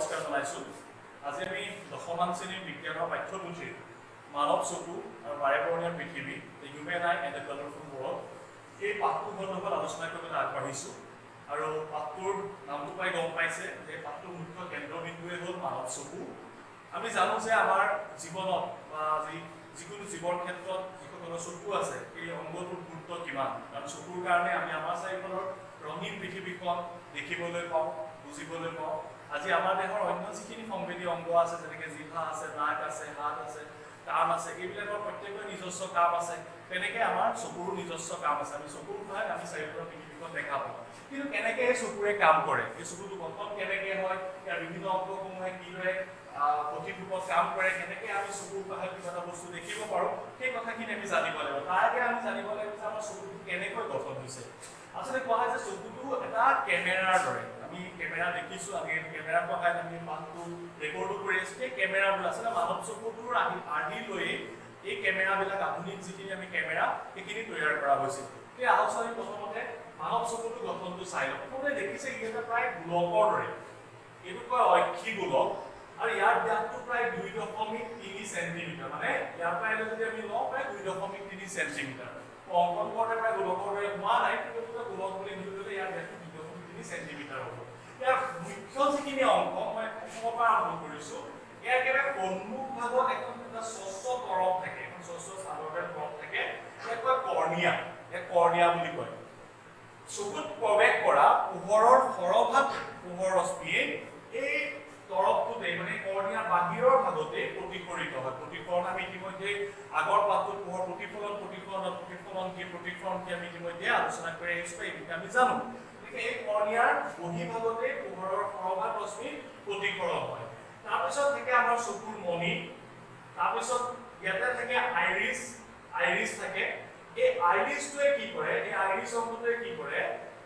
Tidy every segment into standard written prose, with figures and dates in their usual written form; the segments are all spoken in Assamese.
নমস্কাৰ জনাইছোঁ। আজি আমি দশমান শ্ৰেণীৰ বিজ্ঞানৰ পাঠ্যপুথিৰ মানৱ চকু আৰু বাৰেবৰণীয়া পৃথিৱী the human I and the colourful world এই পাঠটোৰ সন্দৰ্ভত আলোচনা কৰিবলৈ আগবাঢ়িছোঁ। আৰু পাঠটোৰ নামটো পাই গম পাইছে যে পাঠটোৰ মুখ্য কেন্দ্ৰবিন্দুৱে হ'ল মানৱ চকু। আমি জানো যে আমাৰ জীৱনত বা যিকোনো জীৱৰ ক্ষেত্ৰত যিসকলৰ চকু আছে এই অংগটোৰ গুৰুত্ব কিমান, কাৰণ চকুৰ কাৰণে আমি আমাৰ চাৰিওফালৰ ৰঙীন পৃথিৱীখন দেখিবলৈ পাওঁ, বুজিবলৈ পাওঁ। আজি আমাৰ দেহৰ অন্য যিখিনি সংবেদী অংগ আছে, যেনেকৈ জিভা আছে, নাক আছে, হাত আছে, কাণ আছে, এইবিলাকৰ প্ৰত্যেকৰে নিজস্ব কাম আছে। তেনেকৈ আমাৰ চকুৰো নিজস্ব কাম আছে। আমি চকুৰ সহায়ত আমি চাৰিওফালৰ পৃথিৱীখন দেখা পাওঁ। কিন্তু কেনেকৈ এই চকুৰে কাম কৰে, এই চকুটো গঠন কেনেকৈ হয়, ইয়াৰ বিভিন্ন অংগসমূহে কিদৰে সঠিক ৰূপত কাম কৰে, কেনেকৈ আমি চকুৰ সহায়ত কিবা এটা বস্তু দেখিব পাৰোঁ, সেই কথাখিনি আমি জানিব লাগিব। তাৰ আগতে আমি জানিব লাগিব যে আমাৰ চকুটো কেনেকৈ গঠন হৈছে। আচলতে কোৱা হয় যে চকুটো এটা কেমেৰাৰ দৰে। আমি কেমেৰা দেখিছোঁ, আমি কেমেৰাৰ সহায়ত আমি মাতটো ৰেকৰ্ডো কৰি আছোঁ। সেই কেমেৰাবোৰ আচলতে মানৱ চকুটোৰ আৰ্হি লৈয়ে এই কেমেৰাবিলাক, আধুনিক যিখিনি আমি কেমেৰা, সেইখিনি তৈয়াৰ কৰা হৈছিল। সেই আহক আমি প্ৰথমতে মানৱ চকুটোৰ গঠনটো চাই লওঁ। প্ৰথমতে দেখিছে ই এটা প্ৰায় গোলকৰ দৰে। এইটো কয় অক্ষী গোলক, আৰু ইয়াৰ ব্যাসটো প্ৰায় 2.3 চেণ্টিমিটাৰ। মানে ইয়াৰ পৰা যদি আমি লওঁ প্ৰায় 2.3 চেণ্টিমিটাৰ। অংকন কৰোঁতে প্ৰায় গোলকৰ দৰে হোৱা নাই, কিন্তু গোলক বুলি ধৰিলে ইয়াৰ ব্যাসটো 2.3 চেণ্টিমিটাৰ হ'ব। ইয়াৰ মুখ্য যিখিনি অংশ মই প্ৰথমৰ পৰা আৰম্ভ কৰিছোঁ, ইয়াৰ একেবাৰে সন্মুখ ভাগত এখন এটা স্বচ্ছ তৰপ থাকে, এখন স্বচ্ছ চাদৰ তৰপ থাকে, ইয়াক কয় কৰ্ণিয়া। ইয়াক কৰ্ণিয়া বুলি কয়। চকুত প্ৰৱেশ কৰা পোহৰৰ সৰহভাগ পোহৰ ৰশ্মিয়ে এই তৰপটোতে, মানে কৰ্ণিয়াৰ বাহিৰৰ ভাগতে প্ৰতিফলিত হয়। প্ৰতিফলন আমি ইতিমধ্যে আগৰ পাঠটোত পোহৰ প্ৰতিফলন কি আমি ইতিমধ্যে আলোচনা কৰি আহিছোঁ, এই বিষয়ে আমি জানো। গতিকে এই কৰ্ণিয়াৰ বহিঃভাগতে পোহৰৰ সৰহভাগ ৰশ্মি প্ৰতিফলন হয়। তাৰপিছত থাকে আমাৰ চকুৰ মণি, তাৰপিছত ইয়াতে থাকে আইৰিছ থাকে। এই আইৰিছটোৱে কি কৰে, এই আইৰিছ অংশটোৱে কি কৰে,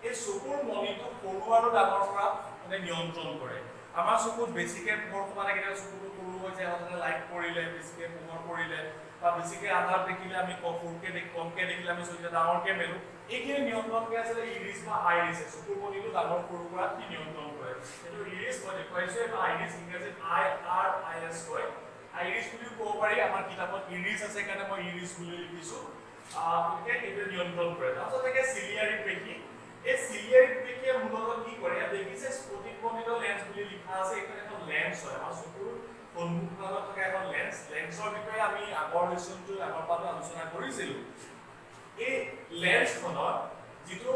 এই চকুৰ মণিটো সৰু আৰু ডাঙৰ কৰা মানে নিয়ন্ত্ৰণ কৰে। আমাৰ চকুত বেছিকে পোহৰ সোমালে কেতিয়াবা চকুটো সৰু হৈ যায়, হঠাতে লাইট পৰিলে, বেছিকে পোহৰ পৰিলে, বা বেছিকে আন্ধাৰ দেখিলে আমি কমকে দেখিলে আমি চকুটো ডাঙৰকে মেলো। এইখিনি নিয়ন্ত্ৰণ কৰি আছিলে ইৰিছ বা আইৰিছে। চকুৰ মণিটো ডাঙৰ সৰু কৰা কি নিয়ন্ত্ৰণ কৰে। এইটো ইৰিছ মই দেখুৱাইছোঁ, এইটো আইৰিছ, ইংৰাজীত IRIS কয়। আইৰিছ বুলিও ক'ব পাৰি, আমাৰ কিতাপত ইৰিছ আছে কাৰণে মই ইৰিছ বুলি লিখিছোঁ। গতিকে এইটো নিয়ন্ত্ৰণ কৰে। তাৰপিছত থাকে চিলিয়াৰী পেশী। এই চিলিয়াৰী পেশীয়ে মূলতঃ কি কৰে, দেখিছে স্ফটিকমণ্ডিত লেন্স বুলি লিখা আছে, এইখন এখন লেন্স হয়। আমাৰ চকুৰ সন্মুখ ভাগত থকা এখন লেন্স। লেন্সৰ বিষয়ে আমি আগৰ লেচনটোত আগৰ পাঠত আলোচনা কৰিছিলোঁ। এই লেন্সখনৰ যিটো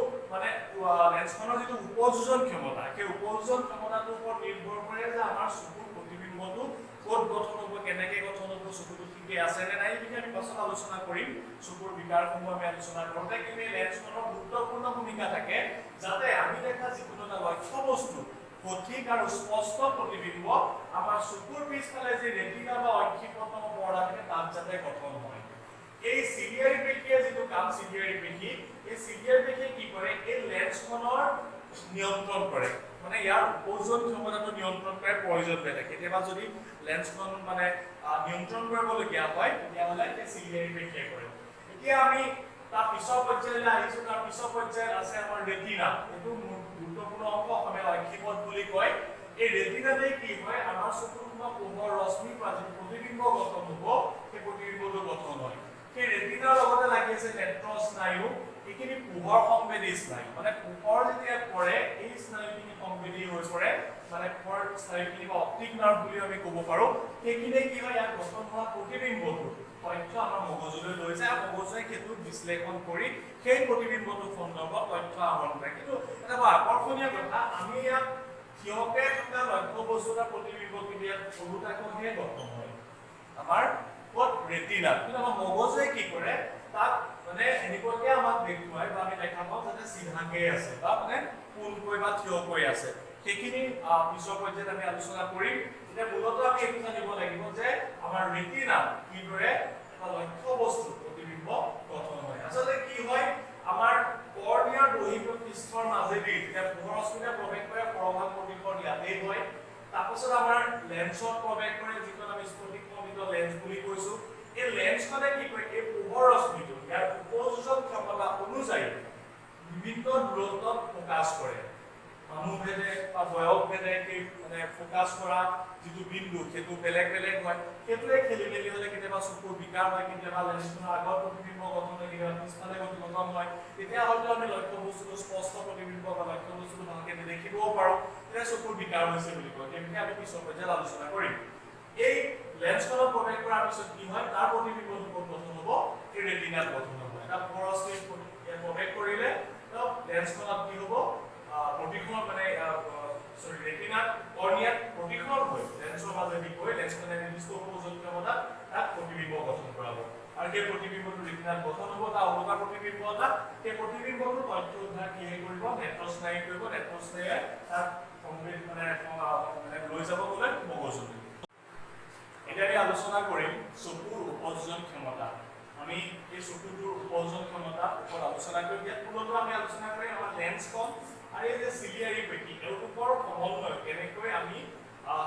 উপযোজন ক্ষমতা, সেই উপযোজন ক্ষমতাটোৰ ওপৰত নিৰ্ভৰ কৰে যে আমাৰ চকুৰ প্ৰতিবিম্বটো ক'ত গঠন হ'ব, কেনেকৈ গঠন হ'ব, চকুটো ঠিকে আছে নে নাই, এই বিষয়ে আমি পাছত আলোচনা কৰিম। চকুৰ বিকাৰসমূহ আমি আলোচনা কৰোঁতে কিন্তু এই লেন্সখনৰ গুৰুত্বপূৰ্ণ ভূমিকা থাকে, যাতে আমি দেখা যিকোনো এটা লক্ষ্য বস্তু সঠিক আৰু স্পষ্ট প্ৰতিবিম্ব আমাৰ চকুৰ পিছফালে যে ৰেটিনা বা অক্ষিপট্টম পৰ্দা থাকে তাত যাতে গঠন হয়। এই চিলিয়াৰী পেশীয়ে যিটো কাম, চিলিয়াৰী পেশী, এই চিলিয়াৰী পেশীয়ে কি কৰে, এই লেন্সখনৰ নিয়ন্ত্ৰণ কৰে, মানে ইয়াৰ উপযোজন ক্ষমতাটো নিয়ন্ত্ৰণ কৰে প্ৰয়োজন বেলেগ। কেতিয়াবা যদি লেন্সখন মানে নিয়ন্ত্ৰণ কৰিবলগীয়া হয়, তেতিয়াহ'লে এই চিলিয়াৰী পেশীয়ে কৰে। এতিয়া আমি তাৰ পিছৰ পৰ্যায়লৈ আহিছোঁ। তাৰ পিছৰ পৰ্যায়ত আছে আমাৰ ৰেটিনা। এইটো গুৰুত্বপূৰ্ণ অংশ, অসমীয়া অক্ষিপট বুলি কয়। এই ৰেটিনাতে কি হয়, আমাৰ চকুৰ পোহৰ ৰশ্মিৰ পৰা যিটো প্ৰতিবিম্ব গঠন হ'ব, সেই প্ৰতিবিম্বটো গঠন হয়। সেই ৰেটিনাৰ লগতে লাগি আছে নেত্ৰ স্নায়ু। এইখিনি পোহৰ সংবেদী স্নায়ু, মানে পোহৰ যেতিয়া পৰে এই স্নায়ুখিনি সংবেদী হৈ পৰে, মানে পোহৰ স্নায়ুখিনি বা অপ্টিক নাৰ্ভ বুলি আমি ক'ব পাৰোঁ। সেইখিনিয়ে কি হয়, ইয়াত গঠন হোৱা প্ৰতিবিম্বটো তথ্য আমাৰ মগজুলৈ লৈ যায়, আৰু মগজুৱে সেইটো বিশ্লেষণ কৰি সেই প্ৰতিবিম্বটোৰ সন্দৰ্ভত তথ্য আহৰণ কৰে। কিন্তু এটা আকৰ্ষণীয় কথা, আমি ইয়াত থিয়কে থকা লক্ষ্য বস্তু এটা প্ৰতিবিম্ব কিন্তু ইয়াত সৰুটাকৈহে গঠন হয় আমাৰ ক'ত, ৰেটিনাত। কিন্তু আমাৰ মগজুৱে কি কৰে, তাত মানে এনেকুৱাকে আমাক দেখুৱাই বা আমি দেখা পাওঁ যাতে চিধাকে আছে বা মানে পোনকৈ বা থিয়কৈ আছে। সেইখিনি পিছৰ পৰ্যায়ত আমি আলোচনা কৰিম। এতিয়া মূলতঃ আমি এইটো জানিব লাগিব যে আমাৰ ৰেটিনা কিদৰে এটা লক্ষ্য বস্তু প্ৰতিবিম্ব গঠন হয়। আচলতে কি হয়, আমাৰ কৰ্ণিয়াৰ দৈহিক পৃষ্ঠৰ মাজেদি যেতিয়া পোহৰ ৰশ্মিয়ে প্ৰৱেশ কৰে, সৰহভাগ প্ৰতিফলন ইয়াতেই হয়। তাৰপিছত আমাৰ লেন্সত প্ৰৱেশ কৰে, যিখন আমি স্ফটিকমণ্ডিত লেন্স বুলি কৈছোঁ। এই লেন্সখনে কি কৰে, এই পোহৰ ৰশ্মিটো ইয়াৰ উপযোজন ক্ষমতা অনুযায়ী বিভিন্ন দূৰত্বত ফ'কাছ কৰে। মানুহ ভেদে বা বয়স ভেদে সেই মানে ফোকাছ কৰা যিটো বিন্দু সেইটো বেলেগ বেলেগ হয় সেইটোৱে খেলি মেলি হ'লে কেতিয়াবা চকুৰ বিকাৰ হয় কেতিয়াবা লেন্সখনৰ আগৰ প্ৰতিবিম্ব গঠন হয় কেতিয়াবা পিছফালে গঠন হয় তেতিয়া হয়তো আমি লক্ষ্য বস্তুটো স্পষ্ট প্ৰতিবিম্ব বা লক্ষ্য বস্তুটো ভালকে নেদেখিবও পাৰোঁ তেতিয়া চকুৰ বিকাৰ হৈছে বুলি কয় সেই বিষয়ে আমি পিছৰ পৰ্যায়ত আলোচনা কৰিম এই লেন্সখনত প্ৰৱেশ কৰাৰ পিছত কি হয় তাৰ প্ৰতিবিম্বটো ক'ত গঠন হ'ব এই ৰেটিনাত গঠন হ'ব এটা পৰশ্ৰী প্ৰৱেশ কৰিলে লেন্সখনত কি হ'ব প্ৰতিখন মানে ৰেটিনাত কৰ্নিয়াত প্ৰতিখন হৈ লেন্সৰ মাজেদি গৈ লেন্সখনে নিৰ্দিষ্ট উপযোগী ক্ষমতাত তাক প্ৰতিবিম্ব গঠন কৰাব আৰু সেই প্ৰতিবিম্বটো ৰেটিনাত গঠন হ'ব তাৰ ওলোটা প্ৰতিবিম্ব এটা সেই প্ৰতিবিম্বটো তথ্য উদ্ধাৰ কি কৰিব নেত্ৰস্নায়ী কৰিব নেত্ৰস্নায়ীয়ে তাক সংবেদ মানে লৈ যাব গ'লে মগজুলৈ এতিয়া আমি আলোচনা কৰিম চকুৰ উপযোজন ক্ষমতা আমি এই চকুটোৰ উপযোজন ক্ষমতা ওপৰত আলোচনা কৰিম ইয়াত মূলতঃ আমি আলোচনা কৰিম আমাৰ লেন্সখন আৰু এই যে চিলিয়াৰী পেশী এই ওপৰৰ সমন্বয় কেনেকৈ আমি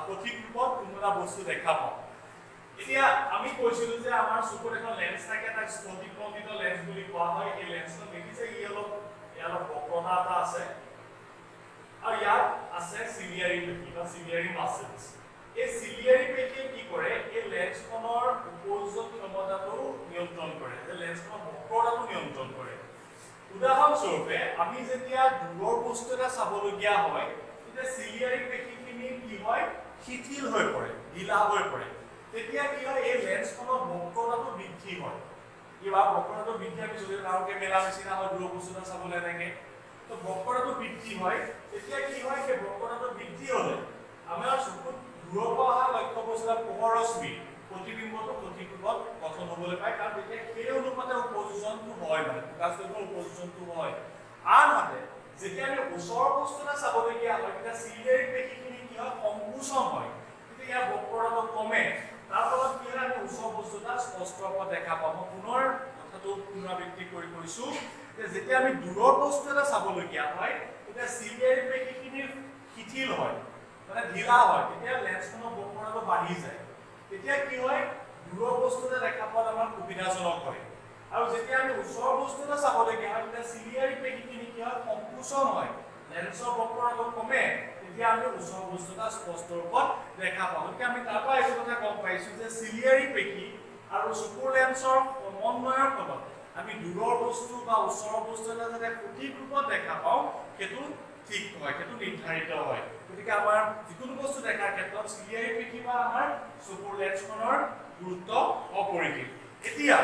সঠিক ৰূপত কোনো এটা বস্তু দেখা পাওঁ এতিয়া আমি কৈছিলো যে আমাৰ চকুত এখন লেন্স থাকে তাক স্ফটিকমণ্ডিত লেন্স বুলি কোৱা হয় এই লেন্সখন দেখিছে ই অলপ বক্ৰতা এটা আছে আৰু ইয়াত আছে চিলিয়াৰী পেশী বা চিলিয়াৰী মাসেলছ এই চিলিয়াৰী পেশীয়ে কি কৰে এই লেন্সখনৰ উপযোজন ক্ষমতাটো নিয়ন্ত্ৰণ কৰে যে লেন্সখনৰ বক্ৰতাটো নিয়ন্ত্ৰণ কৰে উদাহৰণস্বৰূপে আমি যেতিয়া দূৰৰ বস্তু এটা চাবলগীয়া হয় তেতিয়া চিলিয়াৰী পেশীখিনি কি হয় শিথিল হৈ পৰে ঢিলা হৈ পৰে তেতিয়া কি হয় এই লেন্সখনৰ বক্ৰতাটো বৃদ্ধি হয় কিবা বক্ৰতাটো বৃদ্ধি আমি যদি ডাঙৰকে মেলা নিচিনা হয় দূৰৰ বস্তু এটা চাবলৈ লাগে তো বক্ৰতাটো বৃদ্ধি হয় তেতিয়া কি হয় সেই বক্ৰতাটো বৃদ্ধি হ'লে আমাৰ চকুত দূৰৰ পৰা অহা লক্ষ্য বস্তু এটা পোহৰ ৰশ্মি প্ৰতিবিম্বটো সঠিক ৰূপত গঠন হ'বলৈ পায় কাৰণ তেতিয়া সেই অনুপাতে উপযোজনটো হয় মানে ফোকাছ কৰিবৰ উপযোজনটো হয় আনহাতে যেতিয়া আমি ওচৰৰ বস্তু এটা চাবলগীয়া হয় তেতিয়া চিলিয়াৰী পেশীখিনি কি হয় সংকোচন হয় তেতিয়া ইয়াৰ বক্ৰতাটো কমে তাৰ ফলত কি হয় আমি ওচৰৰ বস্তু এটা স্পষ্ট ৰূপত দেখা পাওঁ মই পুনৰ কথাটো পুনৰাবৃত্তি কৰি কৈছোঁ যে যেতিয়া আমি দূৰৰ বস্তু এটা চাবলগীয়া হয় তেতিয়া চিলিয়াৰী পেশীখিনি শিথিল হয় মানে ঢিলা হয় তেতিয়া লেন্সখনৰ বক্ৰতাটো বাঢ়ি যায় তেতিয়া কি হয় দূৰৰ বস্তু এটা দেখা পোৱাত আমাৰ সুবিধাজনক হয় আৰু যেতিয়া আমি ওচৰৰ বস্তু এটা চাবলগীয়া হয় তেতিয়া চিলিয়াৰী পেশীখিনি কি হয় সংকোচন হয় লেন্সৰ বক্ৰতাটো কমে তেতিয়া আমি ওচৰৰ বস্তু এটা স্পষ্ট ৰূপত দেখা পাওঁ গতিকে আমি তাৰ পৰা এইটো কথা গম পাইছোঁ যে চিলিয়াৰী পেশী আৰু চকুৰ লেন্সৰ সমন্বয়ৰ ফলত আমি দূৰৰ বস্তু বা ওচৰৰ বস্তু এটা যাতে সঠিক ৰূপত দেখা পাওঁ সেইটো ঠিক হয় সেইটো নিৰ্ধাৰিত হয় গতিকে আমাৰ যিকোনো বস্তু দেখাৰ ক্ষেত্ৰত চিলিয়াৰী পেশী বা আমাৰ চকুৰ লেন্সখনৰ গুৰুত্ব অপৰিসীম এতিয়া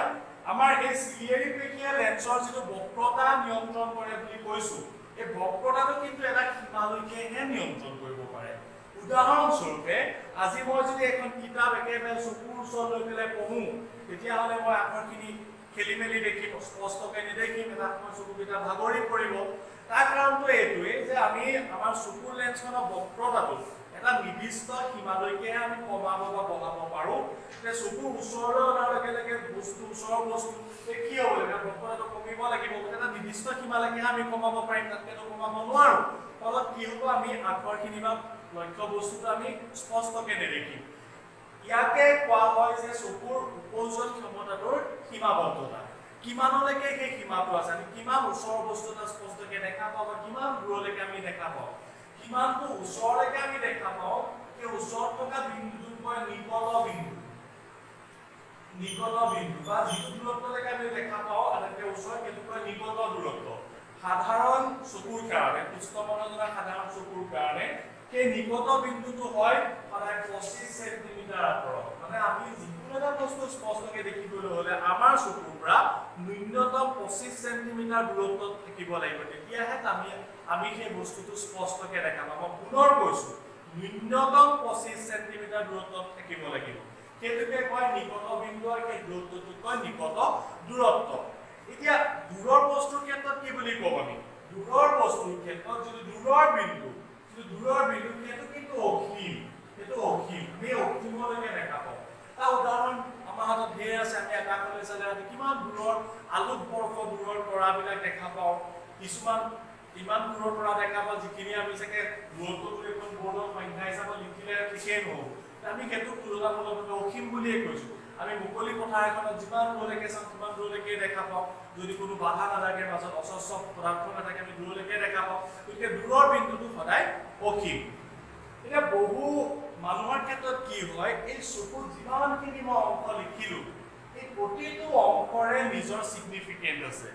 আমাৰ এই চিলিয়াৰী পেশীয়ে লেন্সৰ যিটো বক্ৰতা নিয়ন্ত্ৰণ কৰে বুলি কৈছোঁ এই বক্ৰতাটো কিন্তু এটা সীমালৈকেহে নিয়ন্ত্ৰণ কৰিব পাৰে উদাহৰণস্বৰূপে আজি মই যদি এখন কিতাপ একেবাৰে চকুৰ ওচৰত লৈ পেলাই পঢ়োঁ তেতিয়াহ'লে মই আখৰখিনি খেলি মেলি দেখিম স্পষ্টকৈ নেদেখিম এটা সময় চকুকেইটা ভাগৰি পৰিব তাৰ কাৰণটো এইটোৱে যে আমি আমাৰ চকুৰ লেন্সখনৰ বক্ৰতাটো এটা নিৰ্দিষ্ট সীমালৈকেহে আমি কমাব বা বঢ়াব পাৰোঁ যে চকুৰ ওচৰলৈ অনাৰ লগে লগে বস্তু ওচৰৰ বস্তু কি হ'ব লাগিব বক্ৰতাটো কমিব লাগিব এটা নিৰ্দিষ্ট সীমালৈকেহে আমি কমাব পাৰিম তাতকেতো কমাব নোৱাৰোঁ ফলত কি হ'ব আমি আখৰখিনি বা লক্ষ্য বস্তুটো আমি স্পষ্টকৈ নেদেখিম ইয়াকে কোৱা হয় যে চকুৰ উপযোজন ক্ষমতাটোৰ সীমাবদ্ধতা কিমানলৈকে সেই সীমাটো আছে আমি কিমান ওচৰৰ বস্তু এটা স্পষ্টকৈ দেখা পাওঁ বা কিমান দূৰলৈকে আমি দেখা পাওঁ কিমানটো ওচৰলৈকে আমি দেখা পাওঁ সেই ওচৰত থকা বিন্দুটোক কয় নিকট বিন্দু বা যিটো দূৰত্বলৈকে আমি দেখা পাওঁ আটাইতকৈ ওচৰত সেইটো কয় নিকট দূৰত্ব সাধাৰণ চকুৰ কাৰণে সুস্থ মনজনা সাধাৰণ চকুৰ কাৰণে সেই নিকট বিন্দুটো হয় সদায় 25 সেন্টিমিটাৰ আঁতৰত মানে আমি যিকোনো এটা বস্তু স্পষ্টকৈ দেখিবলৈ হ'লে আমাৰ চকুৰ পৰা ন্যূনতম 25 সেন্টিমিটাৰ দূৰত্বত থাকিব লাগিব তেতিয়াহে আমি সেই বস্তুটো স্পষ্টকৈ দেখা পাম মই পুনৰ কৈছোঁ ন্যূনতম 25 সেন্টিমিটাৰ দূৰত্বত থাকিব লাগিব সেইটোকে কয় নিকট বিন্দু আৰু সেই দূৰত্বটোক কয় নিকট দূৰত্ব এতিয়া দূৰৰ বস্তুৰ ক্ষেত্ৰত কি বুলি ক'ব আমি দূৰৰ বস্তুৰ ক্ষেত্ৰত যদি দূৰৰ বিন্দু সেইটো কিন্তু অসীম আমি অসীমলৈকে দেখা পাওঁ তাৰ উদাহৰণ আমাৰ হাতত ঢেৰ আছে আমি আকাশলৈ চালে আমি কিমান দূৰৰ আলোক বৰ্ষ দূৰৰ তৰাবিলাক দেখা পাওঁ কিছুমান ইমান দূৰৰ পৰা দেখা পাওঁ যিখিনি আমি চাগে দূৰত্বটো এখন বৰ্ডত সংখ্যা হিচাপত লিখিলে ঠিকেই নহ'ব আমি সেইটো তুলনামূলকভাৱে অসীম বুলিয়ে কৈছোঁ আমি মুকলি পথাৰ এখনত যিমান দূৰলৈকে চাম সিমান দূৰলৈকে দেখা পাওঁ যদি কোনো বাধা নাথাকে মাজত অস্বচ্ছ পদাৰ্থ নাথাকে আমি দূৰলৈকে দেখা পাওঁ গতিকে দূৰৰ বিন্দুটো সদায় অসীম এতিয়া বহু মানুহৰ ক্ষেত্ৰত কি হয় এই চকুৰ যিমানখিনি মই অংশ লিখিলো এই প্ৰতিটো অংশৰে নিজৰ সিগনিফিকেন্ট আছে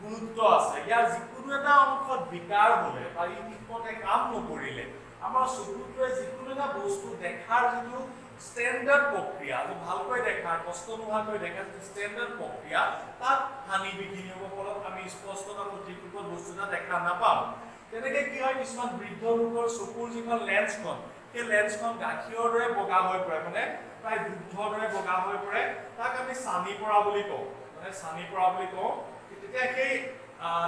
গুৰুত্ব আছে ইয়াৰ যিকোনো এটা অংশত বিকাৰ হলে বা ই ঠিকমতে কাম নকৰিলে আমাৰ চকুটোৱে যিকোনো এটা বস্তু দেখাৰ যিটো স্ট্যান্ডাৰ্ড প্ৰক্ৰিয়া যে ভালকৈ দেখাৰ কষ্ট নোহোৱাকৈ দেখাৰ স্ট্যান্ডাৰ্ড প্ৰক্ৰিয়া তাত হানি বিঘিনি হ'ব ফলত আমি স্পষ্ট এটা সঠিক ৰূপত বস্তু এটা দেখা নাপাম তেনেকে কি হয় কিছুমান বৃদ্ধ লোকৰ চকুৰ যিখন লেন্সখন সেই লেন্সখন গাখীৰৰ দৰে বগা হৈ পৰে মানে প্ৰায় দুগ্ধৰ দৰে বগা হৈ পৰে তাক আমি চানি পৰা বুলি কওঁ মানে চানি পৰা বুলি কওঁ তেতিয়া সেই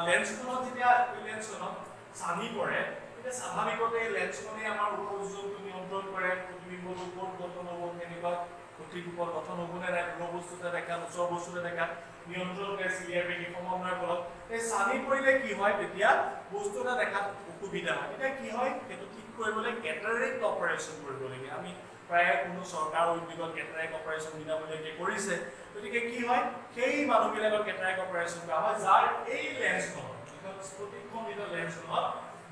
লেন্সখনত যেতিয়া লেন্সখনত চানি পৰে তেতিয়া স্বাভাৱিকতে এই লেন্সখনে আমাৰ উপযোগটো নিয়ন্ত্ৰণ কৰে প্ৰতিবিম্বটো কোন গঠন হ'ব কেনেকুৱা সঠিক ৰূপত গঠন হ'ব নে নাই দূৰ বস্তুতে দেখা ওচৰ বস্তুতে দেখা নিয়ন্ত্ৰণ কৰে চিলিয়াৰ বেগী সমন্বয়ৰ ফলত এই চানি পৰিলে কি হয় তেতিয়া বস্তু এটা দেখাত অসুবিধা হয় তেতিয়া কি হয় সেইটো ঠিক কৰিবলৈ কেটাৰেক্ট অপাৰেশ্যন কৰিবলগীয়া আমি প্ৰায় কোনো চৰকাৰ উদ্যোগত কেটাৰেক্ট অপাৰেশ্যন বিনামূলীয়াকৈ কৰিছে গতিকে কি হয় সেই মানুহবিলাকৰ কেটাৰেক্ট অপাৰেশ্যন কৰা হয় যাৰ এই লেন্সখন স্ফটিকখণ্ডিত লেন্সখনত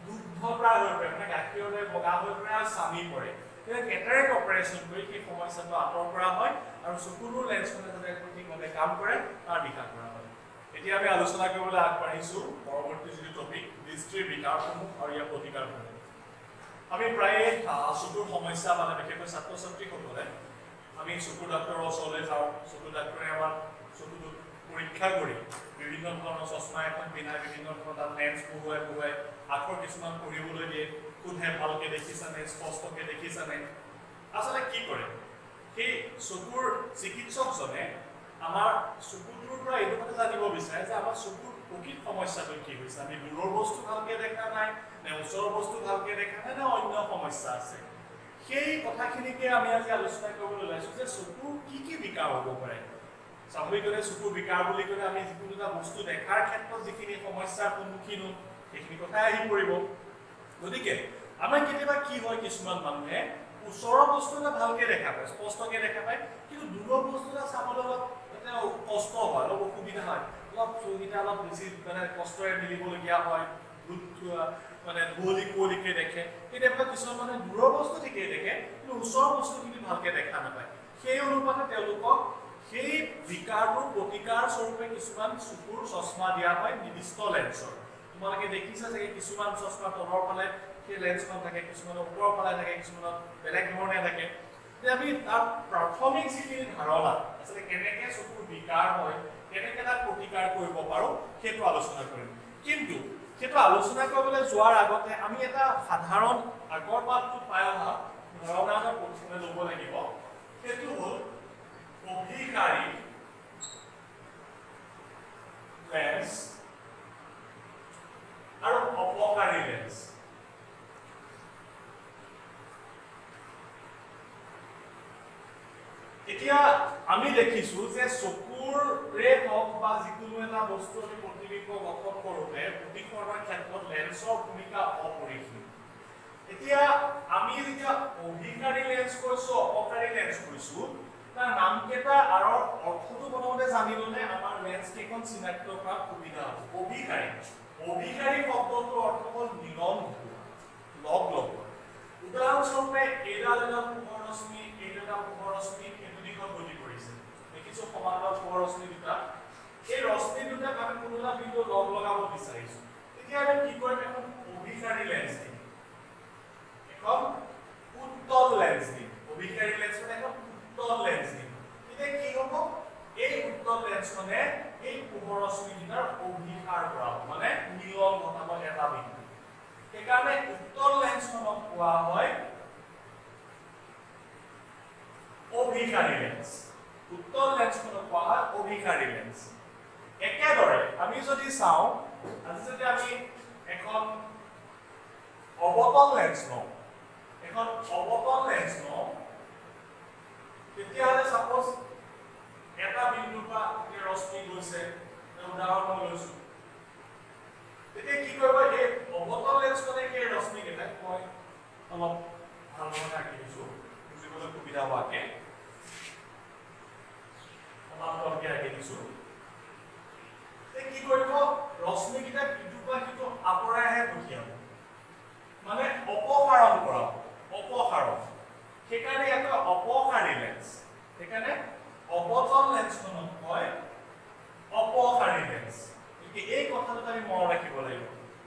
দুগ্ধপ্ৰায় হৈ পৰে মানে গাখীৰৰ দৰে বগা হৈ পৰে আৰু চানি পৰে কেটাৰেক্ট অপাৰেশ্যন কৰি সেই সমস্যাটো আঁতৰ কৰা হয় আৰু চকুৰো লেন্সখনে যাতে সঠিকভাৱে কাম কৰে তাৰ দিশা কৰা হয় এতিয়া আমি আলোচনা কৰিবলৈ আগবাঢ়িছো পৰৱৰ্তী যিটো টপিক দৃষ্টিৰ বিকাৰসমূহ আৰু ইয়াৰ প্ৰতিকাৰসমূহ আমি প্ৰায় চকুৰ সমস্যা মানে বিশেষকৈ ছাত্ৰ ছাত্ৰীসকলে আমি চকুৰ ডাক্তৰৰ ওচৰলৈ যাওঁ চকুৰ ডাক্তৰে আমাৰ চকুটো পৰীক্ষা কৰি বিভিন্ন ধৰণৰ চশমা এখন পিন্ধাই বিভিন্ন ধৰণৰ তাত লেন্স বহুৱাই আখৰ কিছুমান পঢ়িবলৈ দিয়ে কোনহে ভালকে দেখিছানে স্পষ্টকে দেখিছানে আচলতে কি কৰে সেই চকুৰ চিকিৎসকজনে আমাৰ চকুটোৰ পৰা এইটো কথা জানিব বিচাৰে যে আমাৰ চকুৰ প্ৰকৃত সমস্যাটো কি হৈছে আমি দূৰৰ বস্তু ভালকে দেখা নাই নে ওচৰৰ বস্তু ভালকে দেখা নাই নে অন্য সমস্যা আছে সেই কথাখিনিকে আমি আজি আলোচনা কৰিবলৈ ওলাইছো যে চকুৰ কি বিকাৰ হ'ব পাৰে স্বাভাৱিকতে চকুৰ বিকাৰ বুলি ক'লে আমি যিকোনো এটা বস্তু দেখাৰ ক্ষেত্ৰত যিখিনি সমস্যাৰ সন্মুখীন হওঁ সেইখিনি কথাই আহি পৰিব গতিকে আমাৰ কেতিয়াবা কি হয় কিছুমান মানুহে ওচৰৰ বস্তু এটা ভালকে দেখা পায় স্পষ্টকে দেখা পায় কিন্তু দূৰৰ বস্তু এটা চাবলৈ অলপ কষ্ট হয় অলপ অসুবিধা হয় অলপ চকুকেইটা অলপ বেছি মানে কষ্টৰে মিলিবলগীয়া হয় মানে কুঁৱলিকে দেখে কেতিয়াবা কিছুমান মানুহে দূৰৰ বস্তু ঠিকেই দেখে কিন্তু ওচৰৰ বস্তুখিনি ভালকে দেখা নাপায় সেই অনুপাতে তেওঁলোকক সেই বিকাৰটোৰ প্ৰতিকাৰ স্বৰূপে কিছুমান চকুৰ চশমা দিয়া হয় নিৰ্দিষ্ট লেন্সৰ তোমালোকে দেখিছা যে কিছুমান চশমা তলৰ ফালে সেই লেন্সখন থাকে কিছুমানৰ ওপৰৰ ফালে থাকে কিছুমানৰ বেলেগ ধৰণে থাকে যে আমি তাত প্ৰাথমিক যিখিনি ধাৰণা আচলতে কেনেকৈ চকুৰ বিকাৰ হয় কেনেকৈ তাক প্ৰতিকাৰ কৰিব পাৰোঁ সেইটো আলোচনা কৰিম কিন্তু সেইটো আলোচনা কৰিবলৈ যোৱাৰ আগতে আমি এটা সাধাৰণ আগৰ পাঠটো পাই অহা ধাৰণা এটা প্ৰথমে ল'ব লাগিব সেইটো হ'ল অভিকাৰী লেন্স আৰু অপকাৰী লেন্স এতিয়া আমি দেখিছো যে চকুৰে হওক বা যিকোনো এটা বস্তু আমি প্ৰতিবিম্ব গঠন কৰোঁতে প্ৰতিকৰণৰ ক্ষেত্ৰত লেন্সৰ ভূমিকা অপৰিসীম এতিয়া আমি যেতিয়া অভিকাৰী লেন্স কৈছো অপকাৰী লেন্স কৈছো তাৰ নামকেইটা আৰু অৰ্থটো প্ৰথমতে জানি ল'লে আমাৰ লেন্স কেইখন চিনাক্ত কৰাত সুবিধা হ'ব অভিকাৰী শব্দটোৰ অৰ্থ হ'ল মিলন লগ উদাহৰণস্বৰূপে এইডাল পোহৰ ৰশ্মি এইডাল পোহৰ ৰশ্মি এইটো দিশত গতি কৰিছে দেখিছো সমান্তৰাল পোহৰ ৰশ্মি দুটা এই ৰশ্মি দুটাক আমি কোনো এটা বিন্দু লগাব বিচাৰিছো তেতিয়া আমি কি কৰিম এখন অভিকাৰী লেন্স দিম এখন উত্তল লেন্স দিম অভিকাৰী লেন্স মানে এখন উত্তল লেন্স দিম তেতিয়া কি হ'ব এই উত্তল লেন্সখনে এই পোহৰ ৰশ্মি দুটাৰ অভিকাৰ কৰাব মানে মিলন ঘটাব এটা বিন্দু সেইকাৰণে উত্তল লেন্সখনক কোৱা হয় অভিকাৰী লেন্স উত্তল লেন্সখনক কোৱা হয় অভিকাৰী লেন্স একেদৰে আমি যদি চাওঁ আজি যদি আমি এখন অৱতল লেন্স লওঁ তেতিয়াহ'লে সাপোজ এটা বিন্দুৰ পৰা ৰশ্মি গৈছে উদাহৰণ মই লৈছো তেতিয়া কি কৰিব এই অৱতল লেন্সখনে সেই ৰশ্মি কেইটাক মই অলপ ভালদৰে আঁকি দিছো বুজিবলৈ সুবিধা হোৱাকে সেইকাৰণে ইয়াক অপসাৰী লেন্স সেইকাৰণে অবতল লেন্সখনক কয় অপসাৰী লেন্স এই কথাটো আমি মনত ৰাখিব লাগিব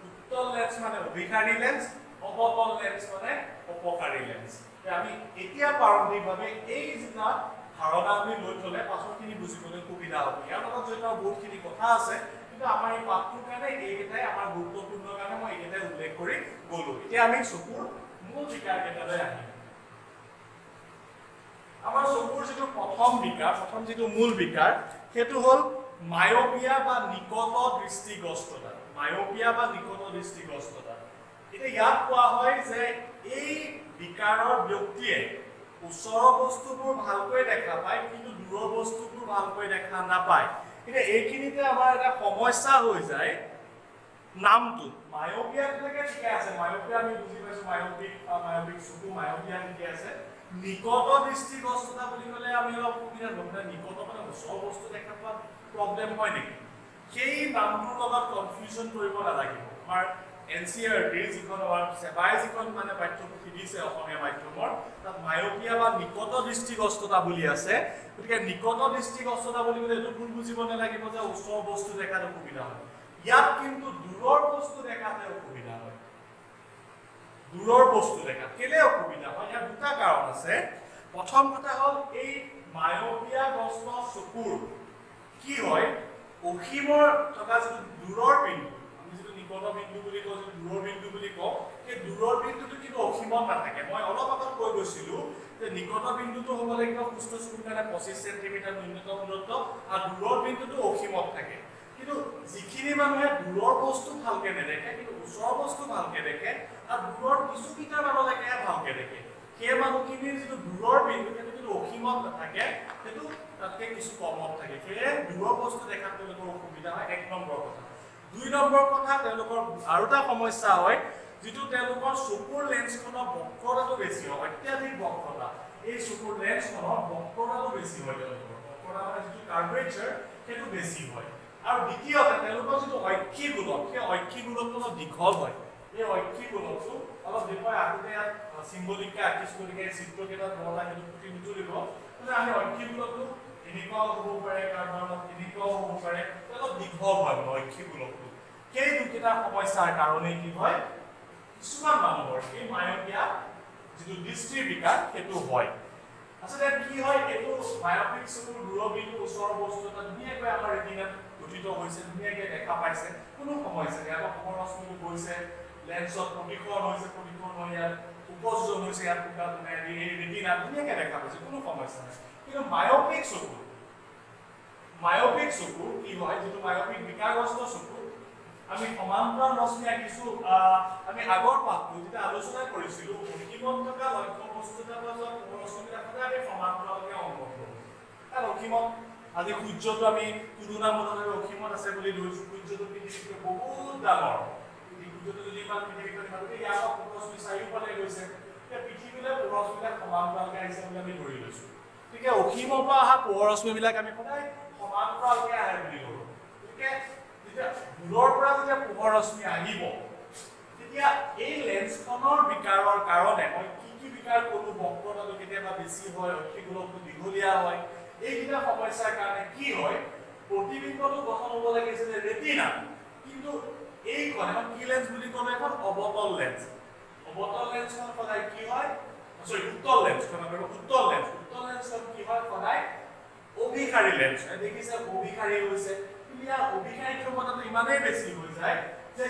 উত্তল লেন্স মানে অভিসাৰী লেন্স অবতল লেন্স মানে অপসাৰী লেন্স আমি এতিয়া প্ৰাৰম্ভিকভাৱে এই যেটা ধাৰণা আমি লৈ থলে পাছৰখিনি বুজিবলৈ সুবিধা হ'ব ইয়াৰ লগত জড়িত বহুতখিনি কথা আছে কিন্তু আমাৰ এই পাঠটোৰ কাৰণে এইকেইটাই আমাৰ গুৰুত্বপূৰ্ণ কাৰণে মই এইকেইটাই উল্লেখ কৰি গ'লো এতিয়া আমি চকুৰ মূল বিকাৰ কেইটালৈ আহিম আমাৰ চকুৰ যিটো প্ৰথম যিটো মূল বিকাৰ সেইটো হ'ল মায়োপিয়া বা নিকট দৃষ্টিগ্ৰস্ততা এতিয়া ইয়াত কোৱা হয় যে এই বিকাৰৰ ব্যক্তিয়ে ওচৰৰ বস্তুবোৰ ভালকৈ দেখা পায় কিন্তু দূৰৰ বস্তুবোৰ ভালকৈ দেখা নাপায় এতিয়া এইখিনিতে আমাৰ এটা সমস্যা হৈ যায় নামটো মায়োপিয়ালৈকে ঠিকে আছে মায়োপিয়া আমি বুজি পাইছো মায়োপিক চকু মায়োপিয়া ঠিকে আছে নিকট দৃষ্টিগ্ৰস্ততা বুলি ক'লে আমি অলপ সুবিধা পাম নিকট মানে ওচৰৰ বস্তু দেখা পোৱা প্ৰব্লেম হয় নেকি সেই নামটোৰ লগত কনফিউজন কৰিব নালাগিব আমাৰ এনচিআৰটি যিখন সেৱাই যিখন মানে পাঠ্যপুথি দিছে অসমীয়া মাধ্যমৰ তাত মায়োপিয়া বা নিকট দৃষ্টিগ্ৰস্ততা বুলি আছে গতিকে নিকট দৃষ্টিগ্ৰস্ততা বুলি ক'লে এইটো ভুল বুজিব নালাগিব যে ওচৰৰ বস্তু দেখাত অসুবিধা হয় ইয়াত কিন্তু দূৰৰ বস্তু দেখাতে অসুবিধা হয় দূৰৰ বস্তু দেখাত কেলে অসুবিধা হয় ইয়াৰ দুটা কাৰণ আছে প্ৰথম কথা হ'ল এই মায়োপিয়াগ্ৰস্ত চকুৰ কি হয় অসীমৰ থকা যিটো দূৰৰ বিন্দু আমি যিটো নিকট বিন্দু বুলি কওঁ যিটো দূৰৰ বিন্দু বুলি কওঁ সেই দূৰৰ বিন্দুটো কিন্তু অসীমত নাথাকে মই অলপ আগত কৈ গৈছিলো যে নিকট বিন্দুটো হ'ব লাগিব সুস্থ চকুৰ কাৰণে 25 সেন্টিমিটাৰ ন্যূনতম দূৰত্ব আৰু দূৰৰ বিন্দুটো অসীমত থাকে কিন্তু যিখিনি মানুহে দূৰৰ বস্তু ভালকে নেদেখে কিন্তু ওচৰৰ বস্তু ভালকে দেখে আৰু দূৰৰ কিছু মিটাৰ মানলৈকে ভালকে দেখে সেই মানুহখিনিৰ যিটো দূৰৰ বিন্দু সেইটো কিন্তু অসীমত নাথাকে সেইটো তাতকে কিছু কমত থাকে সেয়ে দূৰৰ বস্তু দেখাত তেওঁলোকৰ অসুবিধা হয় এক নম্বৰ কথা দুই নম্বৰ কথা তেওঁলোকৰ আৰু এটা সমস্যা হয় যিটো তেওঁলোকৰ চকুৰ লেন্সখনৰ বক্ৰতাটো বেছি হয় অত্যাধিক বক্ৰতা এই চকুৰ লেন্সখনৰ বক্ৰতাটো বেছি হয় তেওঁলোকৰ বক্ৰতা মানে যিটো কাৰ্ভেচাৰ সেইটো বেছি হয় আৰু দ্বিতীয়তে তেওঁলোকৰ যিটো ঐক্ষিক গোলক সেই ঐক্ষিক গোলকটো অলপ দীঘল হয় এই ঐক্ষিক গোলকটো অলপ দেখুৱাই আগতে ইয়াত চিম্বলিককে আঁকিছো গতিকে চিত্ৰকেইটাত বৰলা সেইটো ফুটি নুতুলিব মানে আমি ঐক্ষিক গোলকটো এনেকুৱাও হ'ব পাৰে কাৰোবাৰ এনেকুৱাও হ'ব পাৰে অলপ দীঘল হয় ঐক্ষিক গোলকটো সেই দুটা সমস্যাৰ কাৰণে কি হয় কিছুমান মানুহৰ এই মায়োপিয়া যিটো দৃষ্টিৰ বিকাৰ সেইটো হয় আচলতে কি হয় এইটো মায়োপিক চকুৰ দূৰবিন্দু ওচৰৰ বস্তু এটা ধুনীয়াকৈ আমাৰ ৰেটিনাত গঠিত হৈছে ধুনীয়াকৈ দেখা পাইছে কোনো সমস্যা নাই আমাৰ পোহৰ ৰশ্মিটো গৈছে লেন্সত প্ৰতিসৰণ হৈছে প্ৰতিসৰণ হৈ ইয়াত উপযোজন হৈছে ইয়াত ৰেটিনা ধুনীয়াকৈ দেখা পাইছে কোনো সমস্যা নাই কিন্তু মায়োপিক চকু কি হয় যিটো মায়োপিক বিকাৰগ্ৰস্ত চকু আমি সমান্তৰাল ৰশ্মি আঁকিছো আমি আগৰ পাঠটো যেতিয়া আলোচনা কৰিছিলো অসীমত থকা লক্ষ্য বস্তু এটা যোৱা পোহৰ ৰশ্মিটা সদায় আমি সমান্তৰালকে অংকন কৰো কাৰণ অসীমত আজি সূৰ্যটো আমি তুলনামূলকভাৱে অসীমত আছে বুলি ধৰিছো সূৰ্যটো পৃথিৱীতকৈ বহুত ডাঙৰ সূৰ্যটো যদি ইমান পৃথিৱীতকৈ ডাঙৰ ইয়াৰ পৰা পোহৰ ৰশ্মি চাৰিওফালে গৈছে এতিয়া পৃথিৱীলৈ পোহৰ ৰশ্মিবিলাক সমান্তৰালকে আহিছে বুলি আমি ধৰি লৈছো গতিকে অসীমৰ পৰা অহা পোহৰ ৰশ্মিবিলাক আমি সদায় সমান্তৰালকে আহে বুলি ধৰো গতিকে দূৰৰ পৰা যেতিয়া পোহৰ ৰশ্মি আহিব তেতিয়া এই লেন্সখনৰ বিকাৰৰ কাৰণে মই কি বিকাৰ কৰো বক্ৰতাটো কেতিয়াবা বেছি হয় ঐক্ষিক গোলকটো দীঘলীয়া হয় এইকেইটা সমস্যাৰ কাৰণে কি হয় প্ৰতিবিম্বটো গঠন হ'ব লাগিছিল ৰেটিনা কিন্তু এইখন এখন কি লেন্স বুলি ক'লে এখন অবতল লেন্সখন সদায় কি হয় উত্তল লেন্সখন কি হয় সদায় অভিসাৰী লেন্স দেখিছে অভিসাৰী হৈছে ইয়াৰ অভিসাৰী ক্ষমতাটো ইমানেই বেছি হৈ যায় যে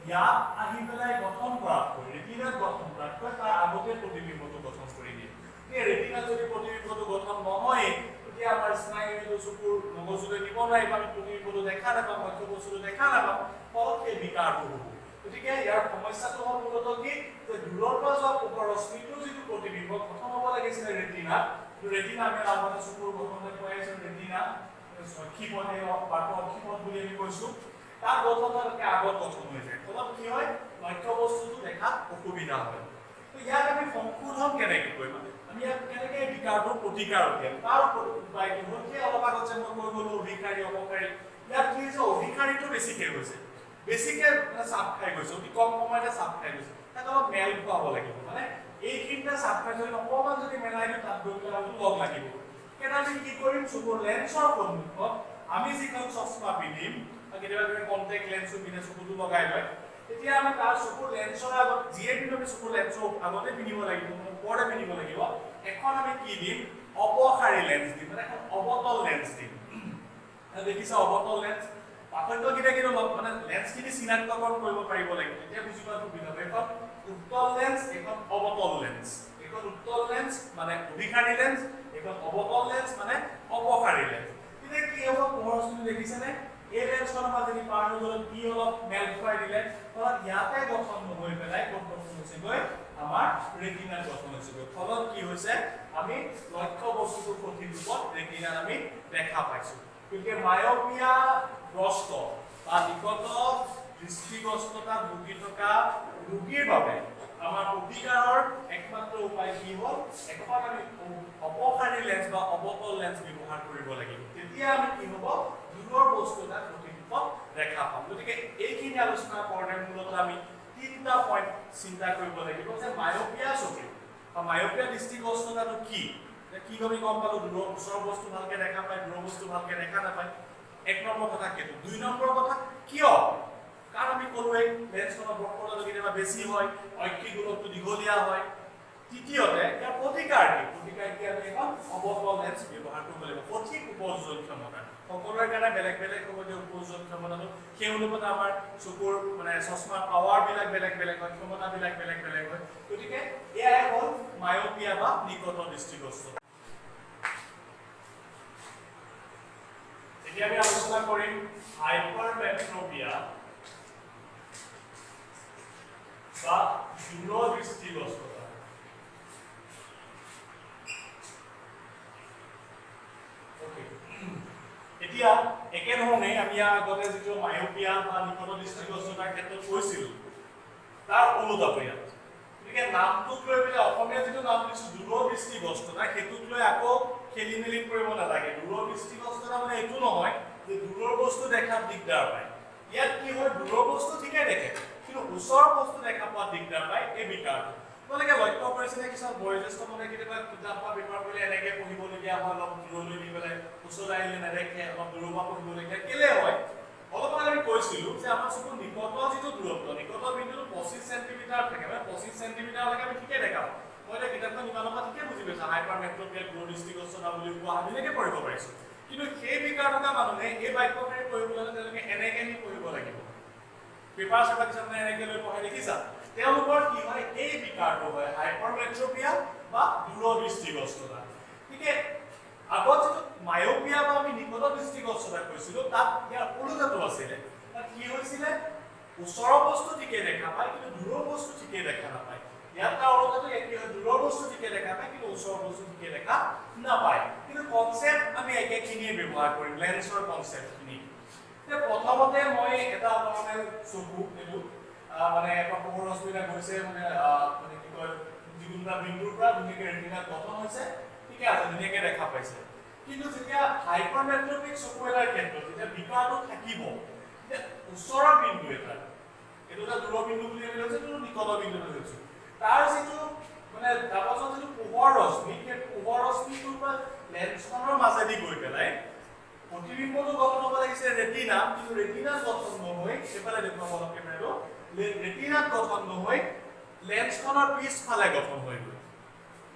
ইয়াত আহি পেলাই গঠন কৰাতকৈ ৰেটিনাত গঠন কৰাতকৈ তাৰ আগতে প্ৰতিবিম্বটো গঠন কৰি দিয়ে এই ৰেটিনাত যদি প্ৰতিবিম্বটো গঠন নহয় তেতিয়া আমাৰ স্নায়ু চকুৰ মগজুলৈ নিব নোৱাৰিব আমি প্ৰতিবিম্বটো দেখা নাপাম মুখ্য বস্তুটো দেখা নাপাম ফলত সেই বিকাৰটো হ'ব গতিকে ইয়াৰ সমস্যাটো হ'ল মূলতঃ কি যে দূৰৰ পৰা যোৱা পোহৰ ৰশ্মিটোৰ যিটো প্ৰতিবিম্ব গঠন হ'ব লাগিছিলে ৰেটিনাত ৰেটিনা আমি আগতে চকুৰ গঠনতে কৈ আছো ৰেটিনা ক্ষিপতে ক্ষিপত বুলি আমি কৈছো তাৰ গঠনতকৈ আগত গঠন হৈ যায় ফলত কি হয় লক্ষ্য বস্তুটো দেখাত অসুবিধা হয় তো ইয়াক আমি সংশোধন কেনেকৈ কৰিম আমি ইয়াক কেনেকৈ বিকাৰটোৰ প্ৰতিকাৰ উলিয়াম তাৰ উপায়টো হ'ল কি অলপ আগত যে মই কৈ গ'লো অভিসাৰী অপকাৰী ইয়াত কি হৈছে অভিসাৰীটো বেছিকে চাপ খাই গৈছে অতি কম সময়তে চাপ খাই গৈছে তাক অলপ মেল খুৱাব লাগিব মানে এইখিনিতে সাবস্ক্ৰাইব যদি অকমান যদি মেলাই দিওঁ তাত গৈ পেলাই হয়তো লগ লাগিব কেনে আমি কি কৰিম চকুৰ লেন্সৰ সন্মুখত আমি যিখন চশমা পিন্ধিম কেতিয়াবা তুমি কন্টেক্ট লেন্সও পিন্ধে চকুটো লগাই লয় তেতিয়া আমি তাৰ চকুৰ লেন্সৰ আগত যিয়ে পিন্ধো আমি চকুৰ লেন্সৰ আগতে পিন্ধিব লাগিব ওপৰতে পিন্ধিব লাগিব এখন আমি কি দিম অপসাৰী লেন্স দিম মানে এখন অবতল লেন্স দিম দেখিছা অবতল লেন্স পাৰ্থক্য কিটা কিন্তু মানে লেন্সখিনি চিনাক্তকৰণ কৰিব পাৰিব লাগিব তেতিয়া বুজি পোৱা সুবিধা হ'ব এখন উত্তল লেন্স এখন অবতল লেন্স এখন উত্তল লেন্স মানে অভিসাৰী লেন্স এখন অবতল লেন্স মানে অপসাৰী লেন্স এতিয়া কি হ'ব পোহৰ ৰশ্মি দেখিছেনে এই লেন্সখনৰ মাজেদি পাৰ হৈ গ'ল কি অলপ মেল খুৱাই দিলে ফলত ইয়াতে গঠন হৈ পেলাই ক'ত গঠন হৈছে গৈ আমাৰ ৰেটিনাত গঠন হৈছে গৈ ফলত কি হৈছে আমি লক্ষ্য বস্তুটো সঠিক ৰূপত ৰেটিনাত আমি দেখা পাইছো গতিকে মায়োপিয়া গ্ৰস্ত বা নিকট দৃষ্টিগ্ৰস্ততা ভুগি থকা ৰোগীৰ বাবে আমাৰ প্ৰতিকাৰৰ একমাত্ৰ উপায় কি হ'ল এখন আমি অপসাৰী লেন্স বা অবতল লেন্স ব্যৱহাৰ কৰিব লাগিব তেতিয়া আমি কি হ'ব দূৰৰ বস্তু এটা সঠিক ৰূপত দেখা পাম গতিকে এইখিনি আলোচনা কৰোঁতে মূলত আমি তিনিটা পইণ্ট চিন্তা কৰিব লাগিব যে মায়োপিয়া চকু বা মায়োপিয়া দৃষ্টিগ্ৰস্ততাটো কি কি আমি গম পালো দূৰৰ ওচৰৰ বস্তু ভালকে দেখা পায় দূৰৰ বস্তু ভালকে দেখা নাপায় এক নম্বৰ কথা কেটো দুই নম্বৰ কথা কিয় কাৰণ আমি ক'লোৱে লেন্সখনৰ বক্ৰতাটো কেতিয়াবা বেছি হয় ঐক্যিক দূৰত্বটো দীঘলীয়া হয় তৃতীয়তে ইয়াৰ প্ৰতিকাৰ কি আমি এখন অবতল লেন্স ব্যৱহাৰ কৰিব লাগিব সঠিক উপযোজন ক্ষমতা সকলোৰে কাৰণে বেলেগ বেলেগ হ'ব যে উপযোজন ক্ষমতাটো সেই অনুপাতে আমাৰ চকুৰ মানে চশমাৰ পাৱাৰ বিলাক বেলেগ বেলেগ হয় ক্ষমতা বিলাক বেলেগ বেলেগ হয় গতিকে এয়াই হ'ল মায়োপিয়া বা নিকট দৃষ্টিগ্ৰস্ততা এতিয়া আমি আলোচনা কৰিম হাইপাৰমেট্ৰোপিয়া বা দূৰ দৃষ্টিগ্ৰস্ততা এতিয়া একেধৰণে আমি আগতে যিটো মায়োপিয়া বা নিকট দৃষ্টিগ্ৰস্ততাৰ ক্ষেত্ৰত কৈছিলো তাৰ অনুতাপ ইয়াত গতিকে নামটোক লৈ পেলাই অসমীয়া যিটো নাম দিছো দূৰ দৃষ্টিগ্ৰস্ততা সেইটোক লৈ আকৌ খেলি মেলি কৰিব নালাগে দূৰ দৃষ্টিগ্ৰস্ততা মানে এইটো নহয় যে দূৰৰ বস্তু দেখাত দিগদাৰ পায় ইয়াত কি হয় দূৰৰ বস্তু ঠিকে দেখে কিন্তু ওচৰৰ বস্তু দেখা পোৱা দিগদাৰ পায় এই বিকাৰটো তোমালোকে লক্ষ্য কৰিছেনে কিছুমান বয়োজ্যেষ্ঠ মানুহে কেতিয়াবা কিতাপ বা পেপাৰ পঢ়িলে এনেকে পঢ়িবলগীয়া হয় অলপ দূৰলৈ নি পেলাই ওচৰত আহিলে নেদেখে অলপ দূৰৰ পৰা পঢ়িবলগীয়া কেলে হয় অলপমান আমি কৈছিলো যে আমাৰ চকুৰ নিকট যিটো দূৰত্ব নিকট বিন্দুটো 25 সেন্টিমিটাৰ থাকে মানে 25 সেন্টিমিটাৰলৈকে আমি ঠিকে দেখা পাওঁ মই এতিয়া কিতাপখন ইমানৰ পৰা ঠিকে বুজি পাইছো হাইপাৰমেট্ৰোপিয়া দূৰ দৃষ্টিগ্ৰস্ততা বুলি কোৱা আমিলৈকে পঢ়িব পাৰিছো কিন্তু সেই বিকাৰ থকা মানুহে এই বাক্যশাৰী পঢ়িবলৈ তেওঁলোকে এনেকে নি পঢ়িব লাগিব পেপাৰ চেপাৰ কিছুমানে এনেকে লৈ পঢ়াই দেখিছা তেওঁলোকৰ কি হয় এই বিকাৰটো হয় হাইপাৰমেট্ৰোপিয়া বা দূৰ দৃষ্টিগ্ৰস্ততা ঠিক আগত যেটো মায়োপিয়া বা আমি নিকট দৃষ্টিগ্ৰস্ততা কৈছিলো তাত ইয়াৰ উল্টাটো আছিলে তাত কি হৈছিলে ওচৰৰ বস্তু ঠিকে দেখা পায় কিন্তু দূৰৰ বস্তু ঠিকে দেখা নাপায় ইয়াত তাৰ উল্টাটো একেই হয় দূৰৰ বস্তু ঠিকে দেখা পায় কিন্তু ওচৰৰ বস্তু ঠিকে দেখা নাপায় কিন্তু কনসেপ্ট আমি একেখিনিয়ে ব্যৱহাৰ কৰিম লেন্সৰ কনসেপ্টখিনি প্ৰথমতে মই এটা নৰ্মেল চকু এটো মানে এটা পোহৰ ৰশ্মিটা গৈছে মানে কি কয় যিকোনোটা বিন্দুৰ পৰা ধুনীয়াকৈ ৰেটিনাত গঠন হৈছে ঠিকে আছে ধুনীয়াকৈ দেখা পাইছে কিন্তু যেতিয়া হাইপাৰমেট্ৰোপিক চকু এটাৰ ক্ষেত্ৰত যেতিয়া বিকাৰটো থাকিব তেতিয়া ওচৰৰ বিন্দু এটা এইটো এটা দূৰৰ বিন্দু বুলি আমি লৈছো এইটো নিকট বিন্দু বুলি লৈছো তাৰ যিটো মানে তাৰপাছত যিটো পোহৰ ৰশ্মি সেই পোহৰ ৰশ্মিটোৰ পৰা লেন্সখনৰ মাজেদি গৈ পেলাই প্ৰতিবিম্বটো গঠন হ'ব লাগিছে ৰেটিনা কিন্তু ৰেটিনাত গঠন নহয় এফালে দেখুৱাব অলপ কেমেৰাটো ৰেটিনাত গঠন নহয় লেন্সখনৰ পিছফালে গঠন হৈ গৈ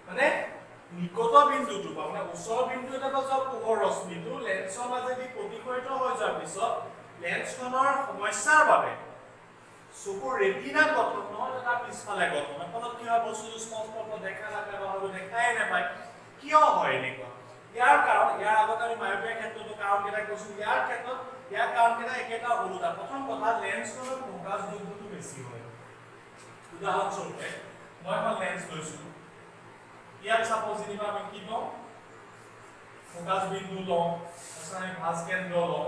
মানে নিকট বিন্দুটো মানে ওচৰ বিন্দু এটা যোৱা পোহৰ ৰশ্মিটো লেন্সৰ মাজেদি প্ৰতিফলিত হৈ যোৱাৰ পিছত লেন্সখনৰ সমস্যাৰ বাবে চকুৰ ৰেটিনাত গঠন নহয় তাৰ পিছফালে গঠন ফলত কি হয় বস্তুটো স্পষ্টকৈ দেখা নাপায় বা হয়তো দেখাই নাপায় কিয় হয় এনেকুৱা ইয়াৰ কাৰণ ইয়াৰ আগত আমি মায়োপিয়াৰ ক্ষেত্ৰতো কাৰণ কেইটা কৈছো ইয়াৰ ক্ষেত্ৰত ইয়াৰ কাৰণ কেইটা একেটা ওলোটা প্ৰথম কথা লেন্সখনৰ ফোকাস দৈৰ্ঘ্যটো বেছি হয় উদাহৰণস্বৰূপে মই এখন লেন্স লৈছো ইয়াত সাপোজ যেনিবা আমি কি লওঁ ফোকাস বিন্দু লওঁ তাৰপিছত আমি ভাঁজ কেন্দ্ৰ লওঁ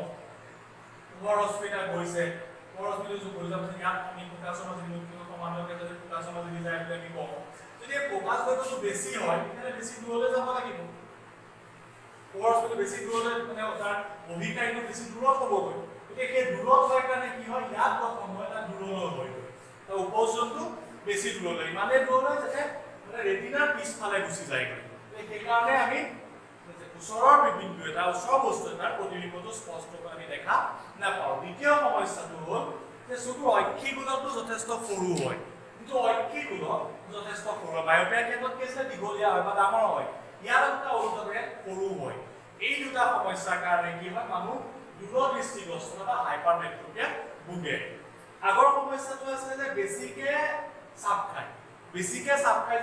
পোহৰ ৰশ্মিটা গৈছে পোহৰ ৰশ্মিটো যোগ হৈ যাব ইয়াত আমি ফোকাসৰ মাজেদি মুখ্য সমানকে যদি ফোকাসৰ মাজেদি যায় বুলি আমি কওঁ যদি ফোকাস দৈৰ্ঘ্যটো বেছি হয় তেতিয়াহ'লে বেছি দূৰলৈ যাব লাগিব পোহৰ ৰশ্মিটো বেছি দূৰলৈ মানে তাৰ অভিকাৰীটো বেছি দূৰত হ'বগৈ গতিকে সেই দূৰত হোৱাৰ কাৰণে কি হয় ইয়াত গঠন হয় তাৰ দূৰলৈ হয়গৈ তাৰ উপযোজনটো বেছি দূৰলৈ ইমানেই দূৰলৈ যাতে মানে ৰেটিনাৰ পিছফালে গুচি যায়গৈ সেইকাৰণে আমি ওচৰৰ বিন্দু এটা ওচৰৰ বস্তু এটাৰ প্ৰতিবিম্বটো স্পষ্টকৈ আমি দেখা নাপাওঁ দ্বিতীয় সমস্যাটো হ'ল যে চকুৰ ঐক্ষিক গুণটো যথেষ্ট সৰু হয় কিন্তু ঐক্ষিক গুণ যথেষ্ট সৰু হয় মায়োপিয়াৰ ক্ষেত্ৰত কি আছে দীঘলীয়া হয় বা ডাঙৰ হয় ইয়াৰ এটা ওলোটাৰে সৰু হয় এই দুটা সমস্যাৰ কাৰণে কি হয় মানুহ দূৰদৃষ্টিগ্ৰস্ত বা হাইপাৰমেট্ৰোপিয়া ভোগে আগৰ সমস্যাটো আছে যে বেছিকে চাপ খায়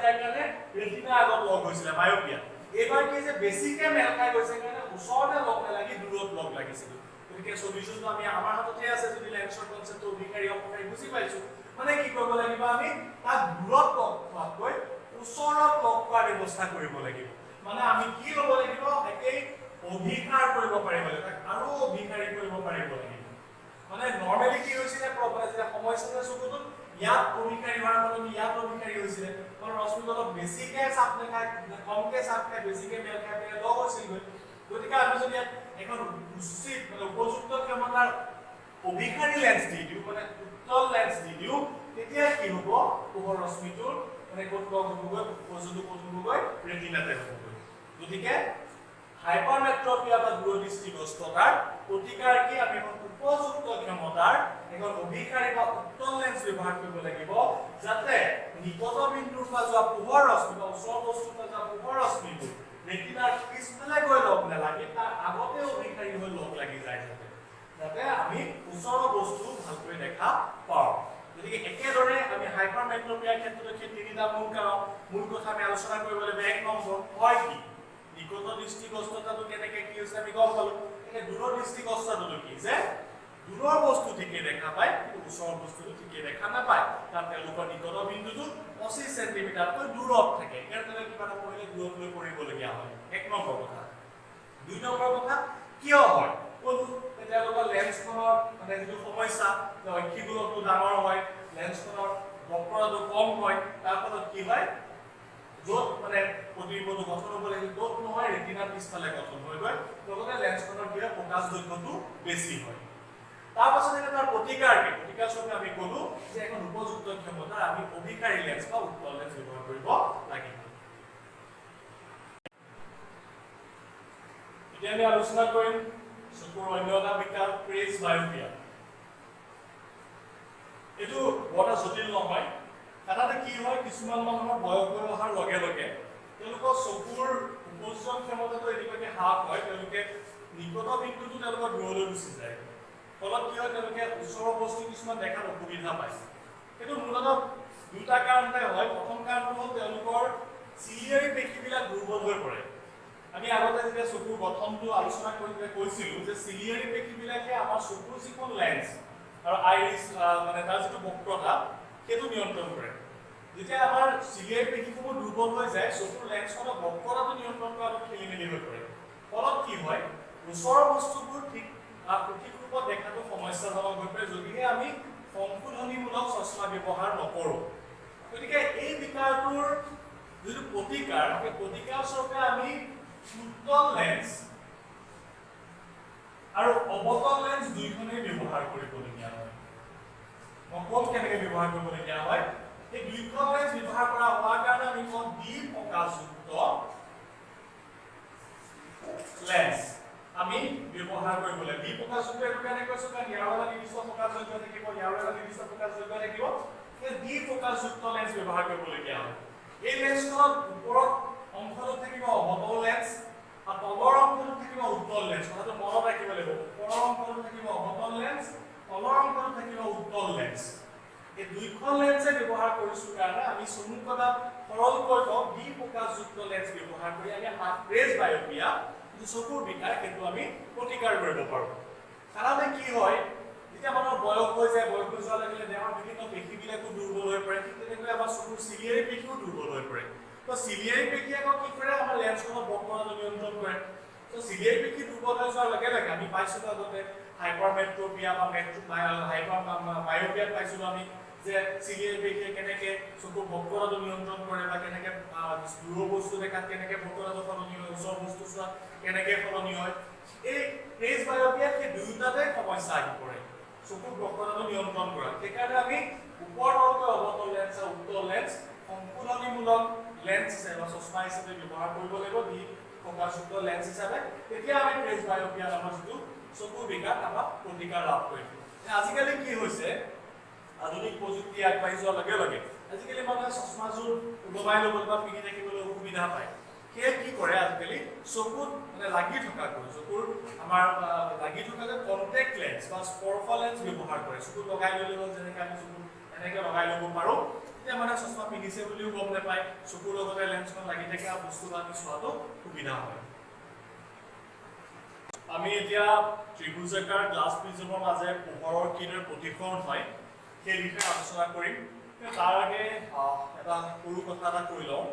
যায় কাৰণে ৰেটিনা আগত লগ হৈছিলে মায়োপিয়া এবাৰ কি যে বেছিকে মেল খাই গৈছে কাৰণে ওচৰতে লগ লাগি দূৰত লগ লাগিছিল গতিকে সলিউশনটো আমি আমাৰ হাততে আছে যদি লেন্সৰ কনসেপ্টটো অধিকাৰী অপকাৰী বুজি পাইছো মানে কি কৰিব লাগিব আমি তাক দূৰত লগ খোৱাকৈ ওচৰত লগ খোৱাৰ ব্যৱস্থা কৰিব লাগিব মানে আমি কি হ'ব লাগিব একেই অধিকাৰ কৰিব পাৰিব লাগিব আৰু অধিকাৰী কৰিব পাৰিব লাগিব মানে নৰমালি কি হৈছিলে প্ৰব্লেম যে সমস্যাটো চকুটো ইয়াত অধিকাৰী হোৱাৰ ফলত ইয়াত অধিকাৰী হৈছিলে কাৰণ ৰশ্মিটো অলপ বেছিকে চাপ নেখায় কমকে চাপ খায় বেছিকে মেল খায় পেলাই লগ হৈছিল গতিকে আমি যদি এখন উচিত মানে উপযুক্ত ক্ষমতাৰ অধিকাৰী লেন্স দি দিওঁ মানে উত্তল লেন্স দি দিওঁ তেতিয়া কি হ'ব পোহৰ ৰশ্মিটোৰ মানে ক'ত লগ হ'বগৈ উপযুক্ত ক'ত হ'বগৈ ৰেটিনাতে হ'বগৈ গতিকে হাইপাৰমেট্ৰোপিয়া বা দূৰদৃষ্টিগ্ৰস্ততাৰ প্ৰতিকাৰ কি আমি উপযুক্ত ক্ষমতাৰ এখন অধিকাৰী বা উত্তল লেন্স ব্যৱহাৰ কৰিব লাগিব যাতে নিকট বিন্দুৰ পৰা যোৱা পোহৰ ৰশ্মি বা ওচৰৰ বস্তুৰ পৰা যোৱা পোহৰ ৰশ্মিটো ৰেটিনাৰ পিছফালে গৈ লগ নালাগে তাৰ আগতে অধিকাৰী হৈ লগ লাগি যায় যাতে আমি ওচৰৰ বস্তু ভালকৈ দেখা পাওঁ গতিকে একেদৰে আমি হাইপাৰমেট্ৰোপিয়াৰ ক্ষেত্ৰত তিনিটা মূল কথা আমি আলোচনা কৰিব লাগিব এক নম্বৰ হয় কি নিকট দৃষ্টিগ্ৰস্ততাটো কেনেকৈ কি হৈছে আমি গম পালো এই দূৰদৃষ্টিগ্ৰস্ততাটো কি যে দূৰৰ বস্তু ঠিকে দেখা পায় কিন্তু ওচৰৰ বস্তুটো ঠিকে দেখা নাপায় কাৰণ তেওঁলোকৰ নিকট বিন্দুটো 25 সেন্টিমিটাৰকৈ দূৰত থাকে ইয়াৰ কিবা এটা কৰিলে দূৰত লৈ পৰিবলগীয়া হয় এক নম্বৰ কথা দুই নম্বৰ কথা কিয় হয় কোন তেওঁলোকৰ লেন্সখনৰ মানে যিটো সমস্যা ঐক্ষিক গুণটো ডাঙৰ হয় লেন্সখনৰ বক্ৰতাটো কম হয় তাৰ ফলত কি হয় য'ত মানে প্ৰতিবিম্বটো গঠন হ'ব লাগে য'ত নহয় ৰেটিনাৰ পিছফালে গঠন হৈ গৈ লগতে লেন্সখনৰ কি হয় ফোকাছ দৈৰ্ঘ্যটো বেছি হয় তাৰ পাছতে তাৰ প্ৰতিকাৰ স্বৰূপে আমি ক'লো যে এখন উপযুক্ত ক্ষমতাৰ আমি অধিকাৰী লেন্স বা উত্তল লেন্স ব্যৱহাৰ কৰিব লাগিব এতিয়া আমি আলোচনা কৰিম চকুৰ অন্য এটা বিকাৰ প্ৰেছ বায়োপিয়া এইটো বৰ জটিল নহয় সাধাৰণতে কি হয় কিছুমান মানুহৰ বয়স হৈ অহাৰ লগে লগে তেওঁলোকৰ চকুৰ উপযোজন ক্ষমতাটো এনেকুৱাকৈ হ্ৰাস হয় তেওঁলোকে নিকট বিন্দুটো তেওঁলোকৰ দূৰলৈ গুচি যায় ফলত কি হয় তেওঁলোকে ওচৰৰ বস্তু কিছুমান দেখাত অসুবিধা পায় কিন্তু মূলতঃ দুটা কাৰণতে হয় প্ৰথম কাৰণটো হ'ল তেওঁলোকৰ চিলিয়াৰী পেশীবিলাক দুৰ্বল হৈ পৰে আমি আগতে যেতিয়া চকুৰ গঠনটো আলোচনা কৰিবলৈ কৈছিলোঁ যে চিলিয়াৰী পেশীবিলাকে আমাৰ চকুৰ যিখন লেন্স আৰু আইৰিছ মানে তাৰ যিটো বক্ৰতা সেইটো নিয়ন্ত্ৰণ কৰে যেতিয়া আমাৰ চিলিয়াৰী পেশীসমূহ দুৰ্বল হৈ যায় চকুৰ লেন্সখনৰ বক্ৰতাটো নিয়ন্ত্ৰণ কৰাটো খেলিমেলি হৈ পৰে ফলত কি হয় ওচৰৰ বস্তুবোৰ ঠিক সঠিক ৰূপত দেখাটো সমস্যাজনক হৈ পৰে যদিহে আমি সংশোধনীমূলক চশমা ব্যৱহাৰ নকৰোঁ গতিকে এই বিকাৰটোৰ যিটো প্ৰতিকাৰ সেই প্ৰতিকাৰ স্বৰূপে আমি উত্তল লেন্স আৰু অৱতল লেন্স দুইখনেই ব্যৱহাৰ কৰিবলগীয়া হয় মই ক'ম কেনেকৈ ব্যৱহাৰ কৰিবলগীয়া হয় এই দুইখন লেন্স ব্যৱহাৰ কৰা হোৱাৰ কাৰণে আমি ক'ম দ্বি-ফোকাছযুক্ত লেন্স আমি ব্যৱহাৰ কৰিব লাগিব দ্বি-ফোকাছযুক্ত এইটো কাৰণে কৈছোঁ কাৰণ ইয়াৰ এটা নিৰ্দিষ্ট ফোকাছযোগ্য থাকিব ইয়াৰ এটা নিৰ্দিষ্ট ফোকাছযোগ্য থাকিব এই দ্বি-ফোকাছযুক্ত লেন্স ব্যৱহাৰ কৰিবলগীয়া হয় এই লেন্সখনত ওপৰত অংশটোত থাকিব অৱতল লেন্স আৰু তলৰ অংশটোত থাকিব উত্তল লেন্স কথাটো মনত ৰাখিব লাগিব ওপৰৰ অংশটোত থাকিব অৱতল লেন্স তলৰ অংশটোত থাকিব উত্তল লেন্স এই দুইখন লেন্সে ব্যৱহাৰ কৰিছোঁ কাৰণে আমি চমুকৈ সৰলকৈ দ্বি-ফোকাছযুক্ত লেন্স ব্যৱহাৰ কৰি আমি প্ৰেছ বায়োপিয়া চকুৰ বিকাৰ সেইটো আমি প্ৰতিকাৰ কৰিব পাৰোঁ সাধাৰণতে কি হয় যেতিয়া মানুহৰ বয়স হৈ যায় বয়স হৈ যোৱাৰ লগে লগে দেহৰ বিভিন্ন পেশীবিলাকো দুৰ্বল হৈ পৰে ঠিক তেনেকৈ আমাৰ চকুৰ চিলিয়াৰী পেশীও দুৰ্বল হৈ পৰে তো চিলিয়াৰী পেশী আকৌ কি কৰে আমাৰ লেন্সখনৰ বক্ৰতাটো নিয়ন্ত্ৰণ কৰে তো চিলিয়াৰী পেশী দুৰ্বল হৈ যোৱাৰ লগে লগে আমি পাইছিলোঁ আগতে হাইপাৰমেট্ৰোপিয়া বা মায়োপিয়াত পাইছিলোঁ আমি যে চিলিয়াৰী পেশীয়ে কেনেকৈ চকুৰ বক্ৰতাটো নিয়ন্ত্ৰণ কৰে বা কেনেকৈ দূৰৰ বস্তু দেখাত কেনেকৈ বক্ৰতাটো সলনি হয় ওচৰৰ বস্তু চোৱাত কেনেকৈ সলনি হয় এই প্ৰেছ বায়োপিয়াত সেই দুয়োটাতে সমস্যা আহি পৰে চকুৰ বক্ৰতাটো নিয়ন্ত্ৰণ কৰা সেইকাৰণে আমি ওপৰতকৈ অৱতল লেন্স আৰু উত্তল লেন্স সংশোধনীমূলক লেন্স হিচাপে বা চশমা হিচাপে ব্যৱহাৰ কৰিব লাগিব দি ফকাছযুক্ত লেন্স হিচাপে তেতিয়া আমি প্ৰেছবায়োপিয়া নামৰ যিটো চকুৰ বিকাশ আমাৰ প্ৰতিকাৰ লাভ কৰিম আজিকালি কি হৈছে আধুনিক প্ৰযুক্তি আগবাঢ়ি যোৱাৰ লগে লগে আজিকালি মানুহে চশমাযোৰ ওলমাই ল'বলৈ বা পিন্ধি থাকিবলৈ অসুবিধা পায় সেয়ে কি কৰে আজিকালি চকুত মানে লাগি থকাকৈ চকুৰ আমাৰ লাগি থকা যে কণ্টেক্ট লেন্স বা স্পৰ্শ লেন্স ব্যৱহাৰ কৰে চকুত লগাই ল'লে হ'ল যেনেকৈ আমি চকুত এনেকৈ লগাই ল'ব পাৰোঁ তেতিয়া মানে চশমা পিন্ধিছে বুলিও গম নাপায় চকুৰ লগতে লেন্সখন লাগি থাকে আৰু বস্তু আমি চোৱাটো সুবিধা হয় আমি এতিয়া ত্ৰিভুজাকাৰ গ্লাছ প্ৰিজমৰ মাজে পোহৰৰ কিদৰে প্ৰতিফলন হয় সেই বিষয়ে আলোচনা কৰিম তাৰ আগে এটা সৰু কথা এটা কৈ লওঁ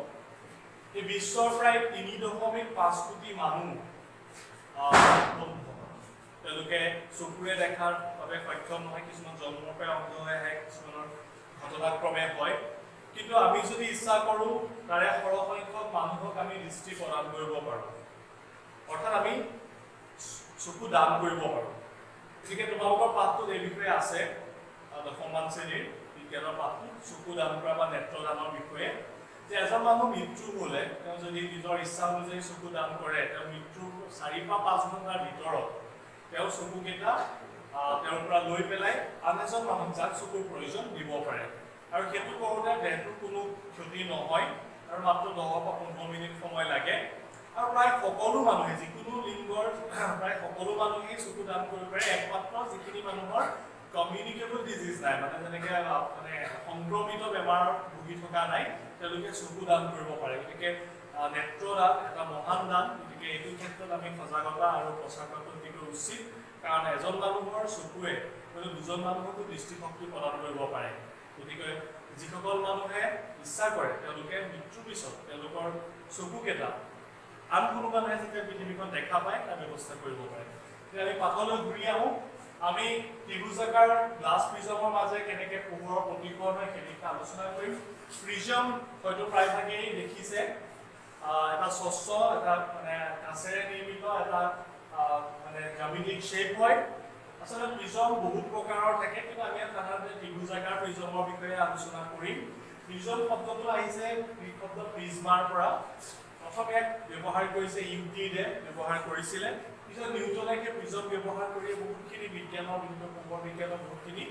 এই বিশ্বৰ প্ৰায় ৩.৫ কোটি মানুহ তেওঁলোকে চকুৰে দেখাৰ বাবে সক্ষম নহয় কিছুমান জন্মৰ পৰাই অন্ধ হৈ আহে কিছুমানৰ ঘটনাক্ৰমে হয় কিন্তু আমি যদি ইচ্ছা কৰোঁ তাৰে সৰহসংখ্যক মানুহক আমি দৃষ্টি প্ৰদান কৰিব পাৰোঁ অৰ্থাৎ আমি চকু দান কৰিব পাৰোঁ গতিকে তোমালোকৰ পাঠটোত এই বিষয়ে আছে দশমমান শ্ৰেণীৰ বিজ্ঞানৰ পাঠটো চকু দান কৰা বা নেত্ৰদানৰ বিষয়ে যে এজন মানুহ মৃত্যু হ'লে তেওঁ যদি নিজৰ ইচ্ছা অনুযায়ী চকু দান কৰে তেওঁ মৃত্যুৰ 4 বা 5 ঘণ্টাৰ ভিতৰত তেওঁ চকুকেইটা তেওঁৰ পৰা লৈ পেলাই আন এজন মানুহক যাক চকুৰ প্ৰয়োজন দিব পাৰে আৰু সেইটো কৰোঁতে দেহটোৰ কোনো ক্ষতি নহয় আৰু মাত্ৰ 10 বা 15 মিনিট সময় লাগে আৰু প্ৰায় সকলো মানুহে যিকোনো লিংগৰ প্ৰায় সকলো মানুহেই চকু দান কৰিব পাৰে একমাত্ৰ যিখিনি মানুহৰ কমিউনিকেবল ডিজিজ নাই মানে যেনেকৈ মানে সংক্ৰমিত বেমাৰ ভুগি থকা নাই তেওঁলোকে চকু দান কৰিব পাৰে গতিকে নেত্ৰদান এটা মহান দান গতিকে এইটো ক্ষেত্ৰত আমি সজাগতা আৰু প্ৰচাৰ কৰাটো অতিকৈ উচিত কাৰণ এজন মানুহৰ চকুৱে হয়তো দুজন মানুহকো দৃষ্টিশক্তি প্ৰদান কৰিব পাৰে গতিকে যিসকল মানুহে ইচ্ছা কৰে তেওঁলোকে মৃত্যুৰ পিছত তেওঁলোকৰ চকুকেইটা আন কোনো মানুহে যেতিয়া পৃথিৱীখন দেখা পায় তাৰ ব্যৱস্থা কৰিব পাৰে এতিয়া আমি পাঠলৈ ঘূৰি আহোঁ আমি ত্ৰিভুজাকাৰ গ্লাছ প্ৰিজমৰ মাজে কেনেকৈ পোহৰৰ প্ৰতিফলন হয় সেই বিষয়ে আলোচনা কৰিম প্ৰিজম হয়তো প্ৰায়ভাগেই দেখিছে এটা স্বচ্ছ এটা মানে কাঁচেৰে নিৰ্মিত এটা মানে জ্যামিতিক শ্বেপ হয় আচলতে প্ৰিজম বহুত প্ৰকাৰৰ থাকে কিন্তু আমি সাধাৰণতে ত্ৰিভুজাকাৰ প্ৰিজমৰ বিষয়ে আলোচনা কৰিম প্ৰিজম শব্দটো আহিছে গ্ৰীক শব্দ প্ৰিজমাৰ পৰা প্ৰথম ইয়াক ব্যৱহাৰ কৰিছে ইউক্লিডে ব্যৱহাৰ কৰিছিলে পিছত নিউটনে প্ৰিজম ব্যৱহাৰ কৰি বহুতখিনি বিজ্ঞানৰ বিভিন্ন পোহৰ বিজ্ঞানৰ বহুতখিনি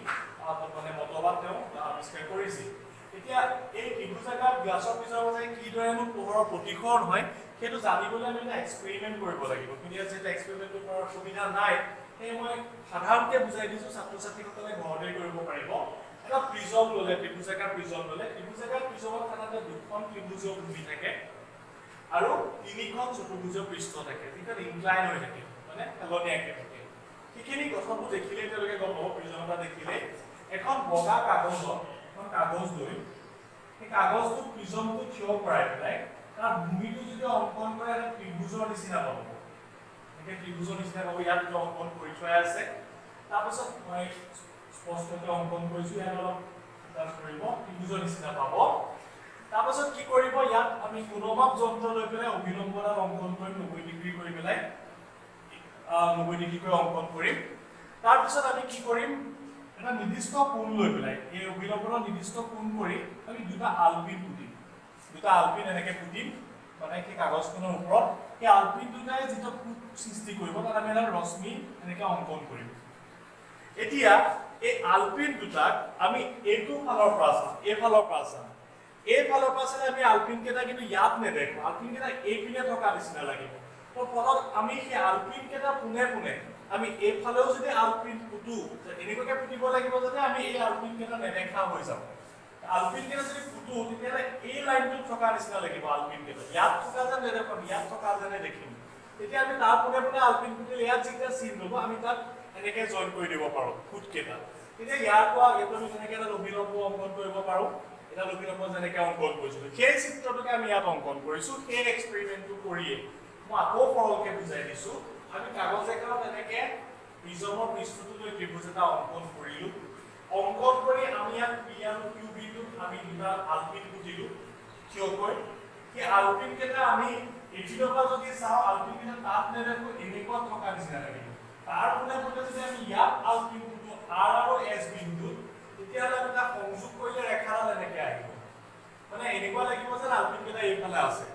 মানে মতবাদ তেওঁ আৱিষ্কাৰ কৰিছিল এতিয়া এই ত্ৰিভুজাকাৰ গ্লাছৰ প্ৰিজমৰ মাজে কিদৰেনো পোহৰৰ প্ৰতিফলন হয় সেইটো জানিবলৈ আমি এটা এক্সপেৰিমেণ্ট কৰিব লাগিব কিন্তু ইয়াত যেতিয়া এক্সপেৰিমেণ্টটো কৰাৰ সুবিধা নাই সেয়ে মই সাধাৰণতে বুজাই দিছোঁ ছাত্ৰ ছাত্ৰীসকলে ঘৰতে কৰিব পাৰিব এটা প্ৰিজম ল'লে ত্ৰিভুজাকাৰ প্ৰিজম ল'লে ত্ৰিভুজাকাৰ প্ৰিজমত সাধাৰণতে দুখন ত্ৰিভুজীয় ভূমি থাকে আৰু তিনিখন চতুৰ্ভুজীয় পৃষ্ঠ থাকে যিখন ইনক্লাইন হৈ থাকে মানে হেলনীয়াকৈ থাকে সেইখিনি কথাবোৰ দেখিলে তেওঁলোকে গম পাব প্ৰিজম এটা দেখিলে এখন বগা কাগজত এখন কাগজ লৈ সেই কাগজটো প্ৰিজমটো থিয় কৰাই পেলাই তাৰ ভূমিটো যদি অংকন কৰে এটা ত্ৰিভুজৰ নিচিনা পাব এনেকৈ ত্ৰিভুজৰ নিচিনা পাব ইয়াত যিটো অংকন কৰি থোৱা আছে তাৰপিছত মই স্পষ্টকৈ অংকন কৰিছোঁ ইয়াত অলপ টাচ কৰিব ত্ৰিভুজৰ নিচিনা পাব তাৰপিছত কি কৰিব ইয়াত আমি কোনোমাপ যন্ত্ৰ লৈ পেলাই অভিলম্বডাল অংকন কৰিম 90 ডিগ্ৰী কৰি পেলাই 90 ডিগ্ৰী কৰি অংকন কৰিম তাৰপিছত আমি কি কৰিম এটা নিৰ্দিষ্ট কোণ লৈ পেলাই এই অভিলম্বনৰ নিৰ্দিষ্ট কোণ কৰি আমি দুটা আলপিন পুতিম দুটা আলপিন এনেকৈ পুতিম মানে সেই কাগজখনৰ ওপৰত সেই আলপিন দুটাই যিটো কোণ সৃষ্টি কৰিব তাত আমি এটা ৰশ্মি এনেকৈ অংকন কৰিম এতিয়া এই আলপিন দুটাক আমি এইটো ফালৰ পৰা চাম এইফালৰ পৰা চাম এইফালৰ পৰা চালে আমি আলপিন কেইটা কিন্তু ইয়াত নেদেখোঁ আলপিন কেইটা এইপিনে থকা নিচিনা লাগিব তো ফলত আমি সেই আলপিন কেইটা পোনে পোনে আমি এইফালেও যদি আলপিন পুতোঁ এনেকুৱাকৈ পুতিব লাগিব যাতে আমি এই আলপিন কেইটা নেদেখা হৈ যাওঁ আলপিন কেইটা যদি পুতোঁ তেতিয়াহ'লে এই লাইনটোত থকা নিচিনা লাগিব আলপিন কেইটা ইয়াত থকা যেন নেদেখোঁ ইয়াত থকা যেনে দেখিম তেতিয়া আমি তাৰ পোনে পোনে আলপিন পুতিলে ইয়াত যেতিয়া চিন ল'ব আমি তাত এনেকৈ জইন কৰি দিব পাৰোঁ ফুটকেইটা তেতিয়া ইয়াৰ পৰা এইটো আমি তেনেকৈ এটা অভিলম্ব অংকন কৰিব পাৰোঁ এটা অভিলম্ব যেনেকৈ অংকন কৰিছিলোঁ সেই চিত্ৰটোকে আমি ইয়াত অংকন কৰিছোঁ সেই এক্সপেৰিমেণ্টটো কৰিয়ে মই আকৌ সৰলকৈ বুজাই দিছোঁ আমি কাগজ এখনত এনেকৈ প্ৰিজমৰ পৃষ্ঠটো লৈ ত্ৰিভুজ এটা অংকন কৰিলোঁ অংকন কৰি আমি ইয়াত পি আৰু কিউ বিটোত আমি দুটা আলপিন পুতিলোঁ থিয়কৈ সেই আলপিন কেইটা আমি এইফালৰ পৰা যদি চাওঁ আলপিন কেইটা তাত নেদেখোঁ এনেকুৱা থকা নিচিনা লাগিব তাৰ পোনে পোনে যদি আমি ইয়াত আলপিন পুতোঁ আৰ আৰু এছ বিন্দুত তেতিয়াহ'লে আমি তাক সংযোগ কৰিলে ৰেখাডাল এনেকৈ আহিব মানে এনেকুৱা লাগিব যে আলপিনকেইটা এইফালে আছে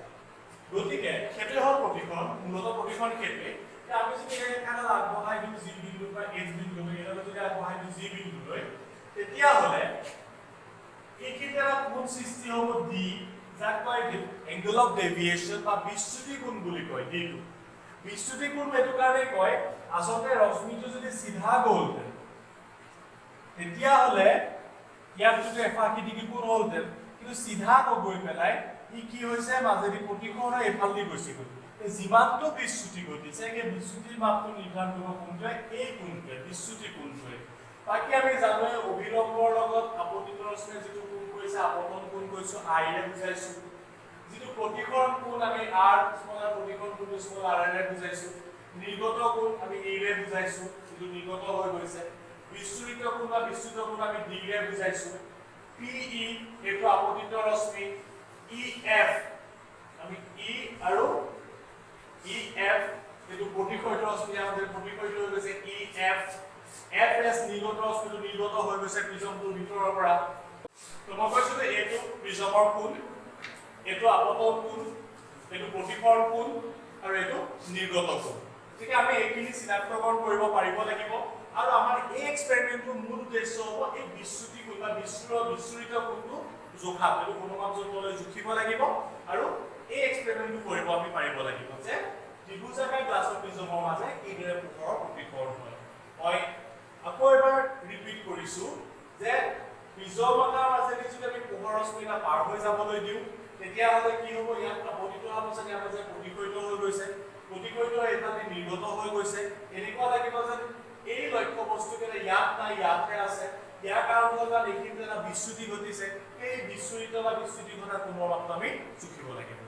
গতিকে সেইটোৱে হ'ল প্ৰতিসৰণ মূলতঃ প্ৰতিসৰণ সেইটোৱে আমি যদি এখানে আগবঢ়াই দিওঁ জি বিন্দু বা এইচ বিন্দু এটালৈ যদি আগবঢ়াই দিওঁ জি বিন্দুলৈ তেতিয়াহ'লে এইখিনি এটা কোণ সৃষ্টি হ'ব ডি যাক কয় এংগল অফ ডেভিয়েশ্যন বা বিচ্যুতি কোণ বুলি কয় ডিটো বিচ্যুতি কোণ এইটো কাৰণে কয় আচলতে ৰশ্মিটো যদি চিধা গ'লহেঁতেন তেতিয়াহ'লে ইয়াত যদি এফাকি ডিগ্ৰী কোণ হ'লহেঁতেন কিন্তু চিধা নগৈ পেলাই ই কি হৈছে মাজেদি প্ৰতিসৰণৰ এইফালেদি গৈছে যিমানটো বিচ্যুতি ঘটিছে সেই বিচ্যুতিৰ মাপটো নিৰ্ধাৰণ কৰিব কোণটোৱে এই কোণটোৱে বিচ্যুতি কোণটোৱে বাকী আমি জানোৱে অভিলম্বৰ লগত আপতিত ৰশ্মিয়ে যিটো কোণ কৰিছে আপতন কোণ কৈছো আইৰে বুজাইছো যিটো প্ৰতিসৰণ কোণ আমি আৰ স্মল আৰ প্ৰতিসৰণ কোণটো স্মল আৰ ৰে বুজাইছো নিৰ্গত কোণ আমি এ ৰে বুজাইছো যিটো নিৰ্গত হৈ গৈছে বিচ্যুতিত কোণ বা বিচ্যুত কোণ আমি ডি ৰে বুজাইছো পি ই এইটো আপতিত ৰশ্মি ই এফ আমি ই আৰু ই এফ এইটো প্ৰতিসৰিত ৰশ্মি আমাদেৰ প্ৰতিসৰিত হৈ গৈছে ই এফ এফ এস নিৰ্গত ৰশ্মিটো নিৰ্গত হৈ গৈছে প্ৰিজমটোৰ ভিতৰৰ পৰা তো মই কৈছো যে এইটো প্ৰিজমৰ কোণ এইটো আপতন কোণ এইটো প্ৰতিসৰণ কোণ আৰু এইটো নিৰ্গত কোণ ঠিক আমি এইখিনি চিনাক্তকৰণ কৰিব পাৰিব লাগিব আৰু আমাৰ এই এক্সপেৰিমেন্টৰ মূল উদ্দেশ্য হ'ব এই বিচ্যুতি কোণ বা বিচ্যুৰিত কোণটো জোখা এইটো অনুমান যন্ত্ৰলৈ জুখিব লাগিব আৰু এই এক্সপেৰিমেন্টটো কৰিব আমি পাৰিব লাগিব যে ত্ৰিভুজাকাৰ গ্লাছৰ প্ৰিজমৰ মাজে কিদৰে পোহৰৰ প্ৰতিসৰণ হয় মই আকৌ এবাৰ ৰিপিট কৰিছো যে প্ৰিজমৰ মাজেদি যদি আমি পোহৰৰ ৰশ্মিটা পাৰ হৈ যাবলৈ দিওঁ তেতিয়াহ'লে কি হ'ব ইয়াত আপতিত হোৱাৰ পিছত ইয়াৰ মাজে প্ৰতিসৰিত হৈ গৈছে প্ৰতিসৰিত এইফালে নিৰ্গত হৈ গৈছে এনেকুৱা লাগিব যে এই লক্ষ্য বস্তুকেইটা ইয়াত নাই ইয়াতহে আছে ইয়াৰ কাৰণ হ'ল বা এইখিনিতে এটা বিচ্যুতি ঘটিছে এই বিচ্যুৰিত বা বিচ্যুতি ঘটা কোণৰ মাপটো আমি জুখিব লাগিব